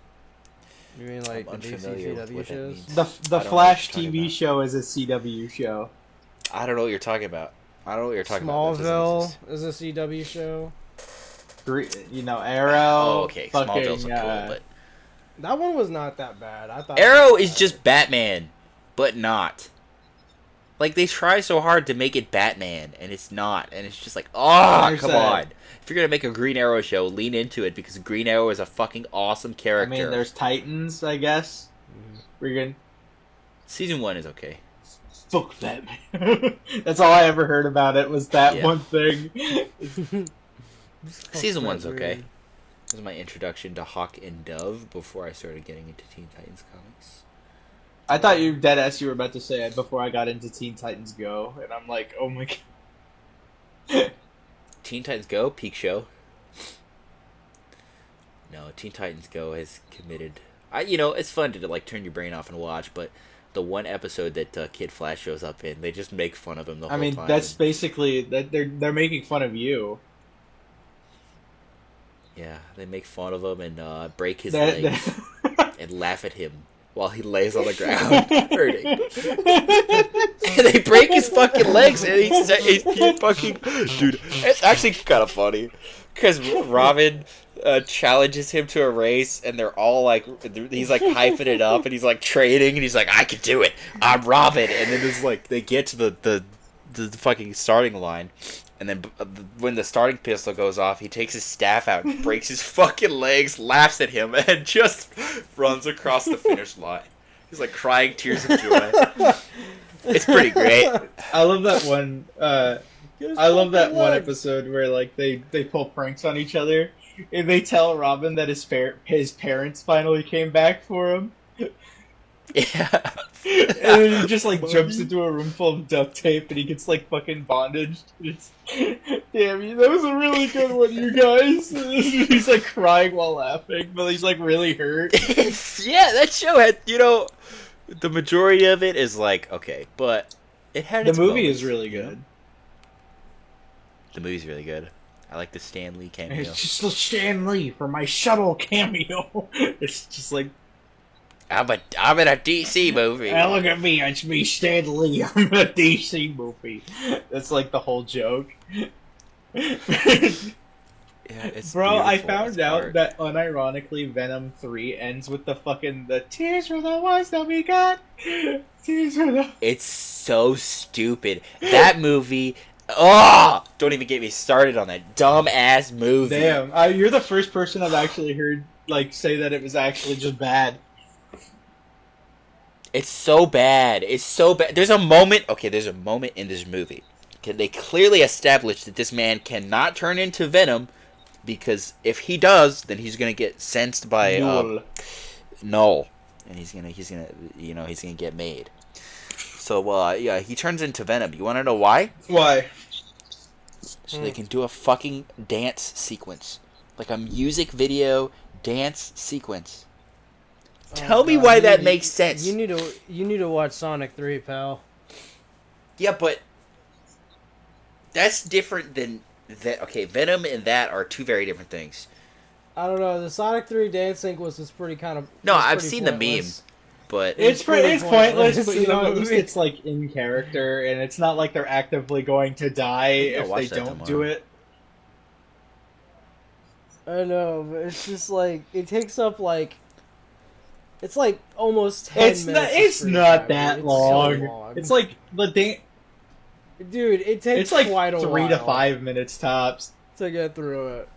You mean like the DC CW shows? The Flash TV show is a CW show. I don't know what you're talking about. Smallville is a CW show. Arrow. Oh, okay. Smallville's cool, but that one was not that bad. I thought Arrow is just Batman, but not. Like, they try so hard to make it Batman, and it's not. And it's just like, come on. If you're going to make a Green Arrow show, lean into it, because Green Arrow is a fucking awesome character. I mean, there's Titans, I guess. We're good. Season 1 is okay. Fuck Batman. That's all I ever heard about it, was that one thing. Season 1's okay. This was my introduction to Hawk and Dove before I started getting into Teen Titans comics. I thought you deadass you were about to say it before I got into Teen Titans Go, and I'm like, oh my god. Teen Titans Go, peak show. No, Teen Titans Go has committed. It's fun to like turn your brain off and watch, but the one episode that Kid Flash shows up in, they just make fun of him the whole time. I mean, that's basically that they're making fun of you. Yeah, they make fun of him and break his legs and laugh at him while he lays on the ground hurting. They break his fucking legs and he fucking... Dude, it's actually kind of funny. Because Robin challenges him to a race and they're all like... He's like hyping it up and he's like training and he's like, I can do it. I'm Robin. And then it's like they get to the fucking starting line. And then when the starting pistol goes off, he takes his staff out and breaks his fucking legs, laughs at him, and just runs across the finish line. He's like crying tears of joy. It's pretty great. I love that one. I love that one episode where like they pull pranks on each other, and they tell Robin that his parents finally came back for him. Yeah. And then he just like jumps into a room full of duct tape and he gets like fucking bondaged. Damn, that was a really good one, you guys. He's like crying while laughing, but he's like really hurt. Yeah, that show had, the majority of it is like, okay, but it had its movie moments, is really good. The movie's really good. I like the Stan Lee cameo. It's just the Stan Lee for my shuttle cameo. It's just like, I'm in a DC movie. Hey, look at me, it's me, Stan Lee. I'm in a DC movie. That's like the whole joke. Yeah, it's Bro, beautiful. I found out that unironically Venom 3 ends with the tears for the ones that we got. Tears for the... It's so stupid. That movie... Oh! Don't even get me started on that dumb-ass movie. Damn, you're the first person I've actually heard say that it was actually just bad. It's so bad. It's so bad. There's a moment in this movie. Okay, they clearly established that this man cannot turn into Venom because if he does, then he's gonna get sensed by Null, and he's gonna get made. So, yeah, he turns into Venom. You want to know why? Why? So they can do a fucking dance sequence. Like a music video dance sequence. Tell me why that makes sense. You need to watch Sonic 3, pal. Yeah, but that's different than that. Okay, Venom and that are two very different things. I don't know. The Sonic 3 dance sequence is pretty kind of. No, I've seen the meme, but it's pointless. But you know, at least it's like in character, and it's not like they're actively going to die if they don't do it. I know, but it's just like it takes up like. It's like almost 10 minutes. It's not that long. So long. It's like the dance. Dude, it takes it's like quite a 3 to 5 minutes tops to get through it.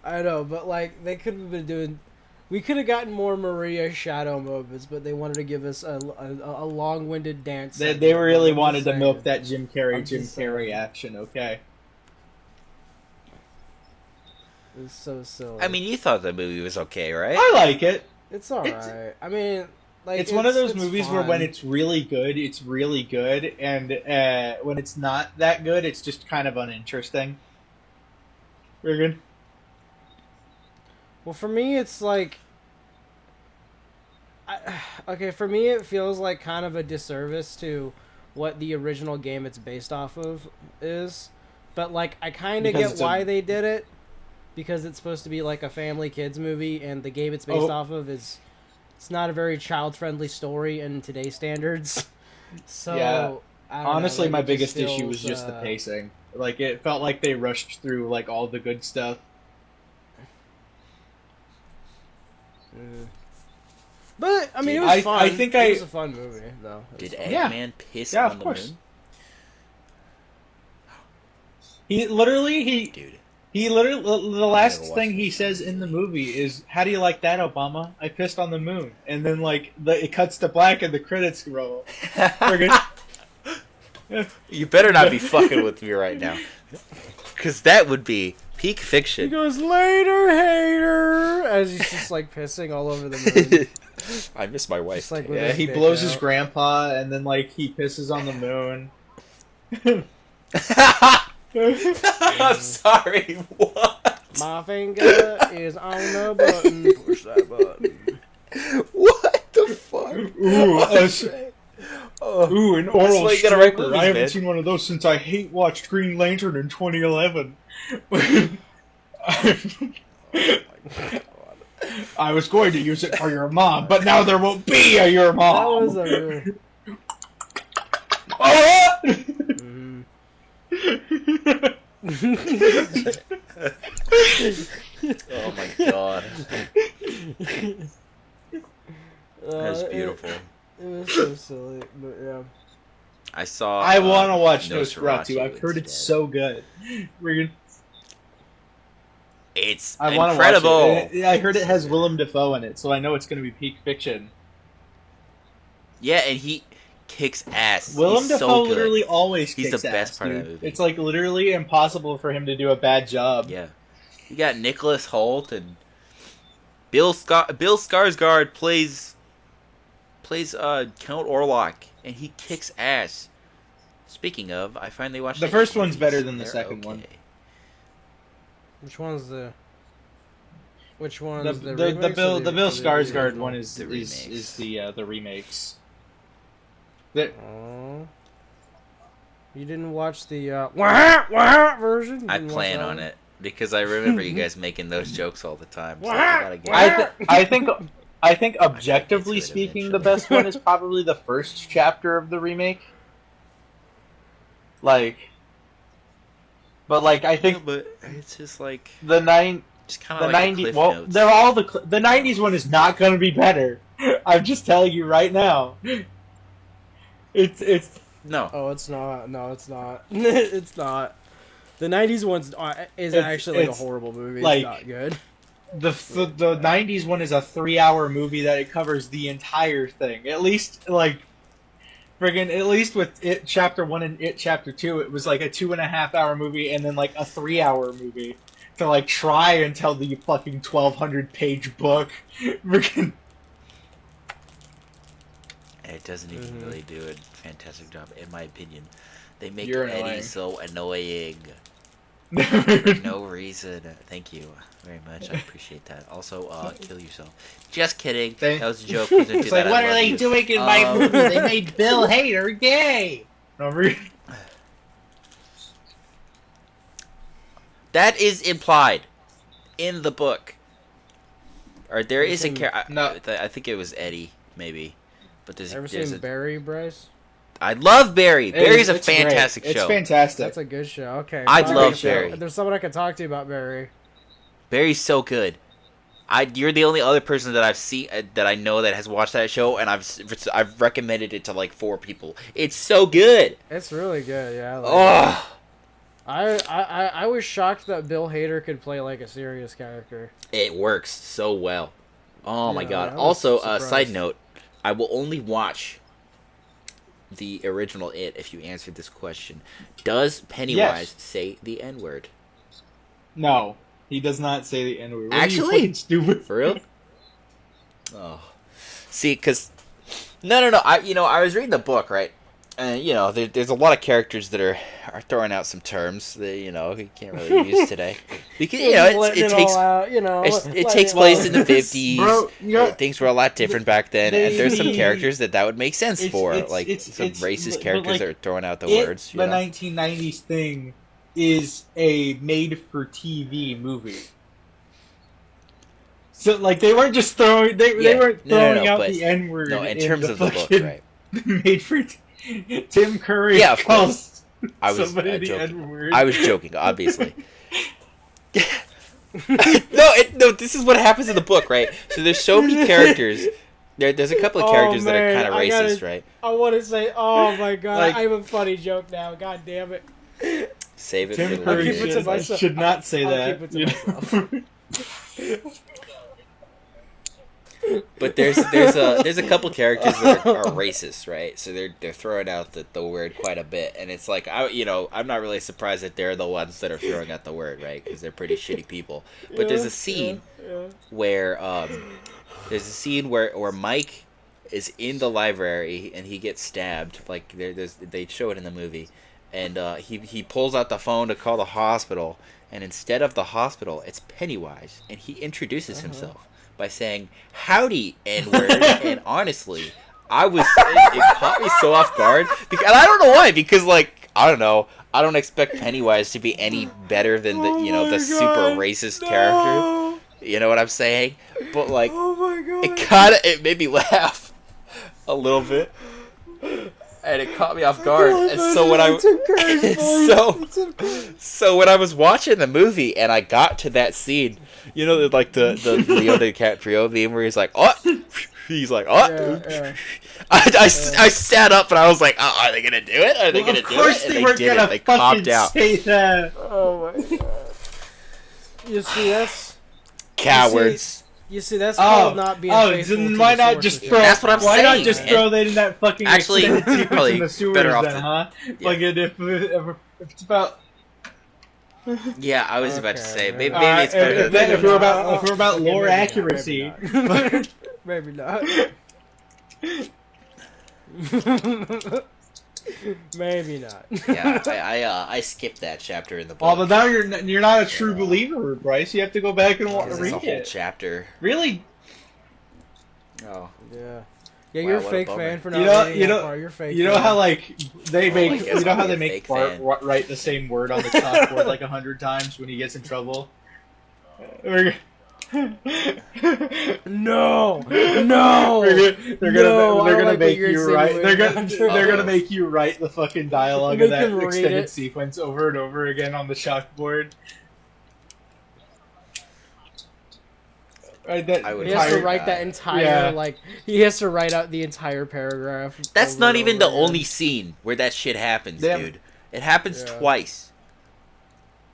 I know, but like they could have been doing. We could have gotten more Maria Shadow moments, but they wanted to give us a long-winded dance. They really wanted to milk that Jim Carrey action. Okay. It's so silly. I mean, you thought the movie was okay, right? I like it. It's alright. I mean, like it's one of those movies where when it's really good, it's really good, and when it's not that good, it's just kind of uninteresting. Very good. Well, for me, it's like... okay, for me, it feels like kind of a disservice to what the original game it's based off of is. But, like, I kind of get why they did it. Because it's supposed to be like a family kids movie, and the game it's based off of it's not a very child-friendly story in today's standards. So, yeah. Honestly, like, my biggest issue was just the pacing. Like, it felt like they rushed through, like, all the good stuff. But, I mean, it was fun. It was a fun movie, though. Did Eggman piss on the moon? He literally, the last thing he says in the movie is, "How do you like that, Obama? I pissed on the moon." And then, like, it cuts to black and the credits roll. You better not be fucking with me right now. Because that would be peak fiction. He goes, "Later, hater!" As he's just, like, pissing all over the moon. I miss my wife. Like, yeah, he blows his grandpa, and then, like, he pisses on the moon. I'm sorry, what? My finger is on the button. Push that button. What the fuck? Ooh, an oral stroker. I haven't seen one of those since I watched Green Lantern in 2011. I was going to use it for your mom, but now there won't be a your mom. That was a... Oh my god. That's beautiful. It was so silly, but yeah. I want to watch Nosferatu. I've heard it's so good. It's incredible. I heard it has Willem Dafoe in it, so I know it's going to be peak fiction. Yeah, and he kicks ass. Willem Dafoe literally always kicks ass. He's the best part dude. of the movie. It's like literally impossible for him to do a bad job. Yeah. You got Nicholas Hoult and Bill Skarsgård plays Count Orlok, and he kicks ass. Speaking of, I finally watched the first one's better than the second one. Which one's the remake? The Bill Skarsgård one is the remakes. You didn't watch the version? I plan on it because I remember you guys making those jokes all the time. So I think objectively speaking, the best one is probably the first chapter of the remake. I think, but it's just like the 90s. Well, they're all the 90s one is not going to be better. I'm just telling you right now. It's no. Oh, it's not. No, it's not. It's not. The 90s one is actually a horrible movie. It's not good. The 90s one is a 3-hour movie that it covers the entire thing. At least at least with It Chapter 1 and It Chapter 2, it was like a 2.5-hour movie and then like a 3-hour movie to like try and tell the fucking 1,200-page book. And it doesn't even really do a fantastic job, in my opinion. They make You're Eddie annoying. so annoying for no reason. Thank you very much. I appreciate that. Also, kill yourself. Just kidding. That was a joke. It's like, what are they doing in my movie? They made Bill Hader gay. That is implied in the book. Or there is a character. No. I think it was Eddie, maybe. But there's seen Barry, Bryce? I love Barry. Barry's a fantastic show. It's fantastic. That's a good show. Okay. I love Barry. There's someone I can talk to about Barry. Barry's so good. You're the only other person that I've seen that I know that has watched that show, and I've recommended it to like 4 people. It's so good. It's really good. Yeah. I was shocked that Bill Hader could play like a serious character. It works so well. Oh my god. Also, side note, I will only watch the original It if you answered this question. Does Pennywise say the N-word? No, he does not say the N-word. Actually? Stupid. For real? Oh. See, because... No. I was reading the book, right? And, there's a lot of characters that are throwing out some terms that, you can't really use today. Because, it takes place in the 50s. Bro, things were a lot different back then. And there's some characters that would make sense for. Some racist characters that are throwing out the words. The 1990s thing is a made-for-TV movie. So, they weren't just throwing... They weren't throwing out the N-word. No, in terms of the book, right. Made-for-TV. Tim Curry calls somebody the N-word. I was joking, obviously. No, this is what happens in the book, right? So there's so many characters. There's a couple of characters that are kind of racist, right? I want to say, oh my god, I have a funny joke now. God damn it. Save it Tim for Curry should not say that. Keep it to myself. But there's a couple characters that are racist, right? So they're throwing out the word quite a bit, and it's like I'm not really surprised that they're the ones that are throwing out the word, right? Because they're pretty shitty people. But there's a scene where where Mike is in the library and he gets stabbed. Like they show it in the movie, and he pulls out the phone to call the hospital, and instead of the hospital, it's Pennywise, and he introduces himself by saying, "Howdy, N-word," and honestly, it caught me so off guard, and I don't know why, because, I don't know, I don't expect Pennywise to be any better than the super racist character, you know what I'm saying, but, it made me laugh a little bit, and it caught me off guard, and so when I was watching the movie, and I got to that scene, the Leo DiCaprio meme where he's like, oh! He's like, oh! Yeah. I sat up and I was like, oh, are they gonna do it? Are they gonna do it? And they did it. They copped out. Say that. Oh my god. You see, that's... Cowards. You see, that's called not being faithful then to why the not source just material. throw? That's what I'm why saying, not just man. throw that in that fucking Actually, extended sequence probably in the sewers better off then, to- huh? Yeah. If it's about. Yeah, I was about to say, maybe Alright, it's better than... if we're about lore accuracy. Maybe not. Maybe not. Yeah, I skipped that chapter in the book. Oh, but now you're not a true believer, Bryce. You have to go back and Because read it's a whole it. chapter. Really? Oh. Yeah. Yeah, you're a what a fake bummer. fan for not reading that part. You're fake. You know fan. how they make I guess you know I'll how be they a make fake Bart fan. write the same word on the chalkboard 100 times when he gets in trouble. No. They're gonna make you write. They're gonna make you write the fucking dialogue of that extended sequence over and over again on the chalkboard. Right, He has to write that entire he has to write out the entire paragraph. That's not even the only scene where that shit happens, dude. It happens twice.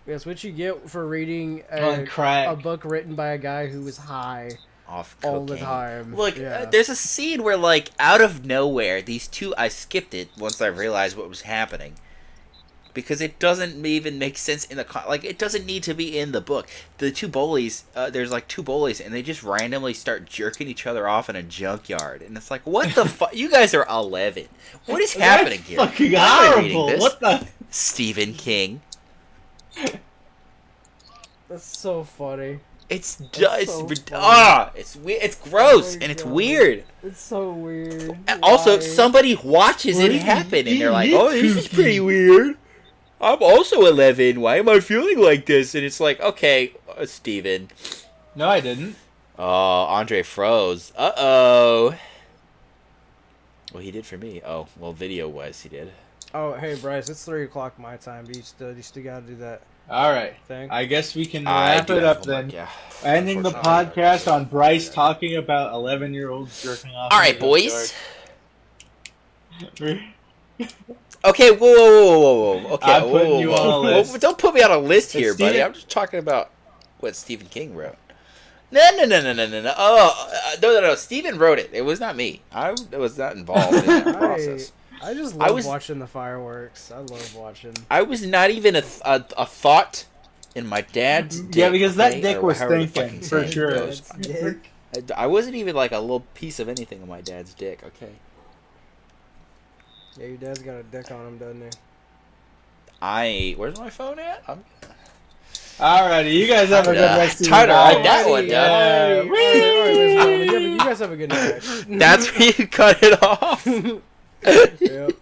That's what you get for reading On crack. a book written by a guy who was high Off all the cocaine. time. Look, there's a scene where, out of nowhere, these two... I skipped it once I realized what was happening. because it doesn't even make sense in the like. It doesn't need to be in the book. The two bullies, there's like two bullies, and they just randomly start jerking each other off in a junkyard, and it's like, what the fuck? You guys are 11. What is happening here? Fucking horrible. What the? Stephen King. That's so funny. It's It's gross and it's weird. It's so weird. Also, somebody watches it happen and they're like, "Oh, this is pretty weird. I'm also 11. Why am I feeling like this?" And it's like, "Okay, Steven." No, I didn't. Oh, Andre froze. Uh-oh. Well, he did for me. Oh, well, video-wise, he did. Oh, hey, Bryce, it's 3 o'clock my time. Do you still gotta do that? All right. Thing? I guess we can wrap it up then. Yeah. Ending the podcast on Bryce talking about 11-year-olds jerking off. All right, boys. Okay, whoa. Okay, I'm putting you on a list. Don't put me on a list here, buddy. Stephen... I'm just talking about what Stephen King wrote. No. Oh, no. Stephen wrote it. It was not me. I was not involved in that process. I just love watching the fireworks. I love watching. I was not even a thought in my dad's dick. Yeah, because that dick was thinking, for sure. I wasn't even like a little piece of anything on my dad's dick, okay? Yeah, your dad's got a dick on him, doesn't he? Where's my phone at? Alrighty, you guys have a good rest of your Tyler, night. write that one down. You guys have a good night. That's where you cut it off. Yep.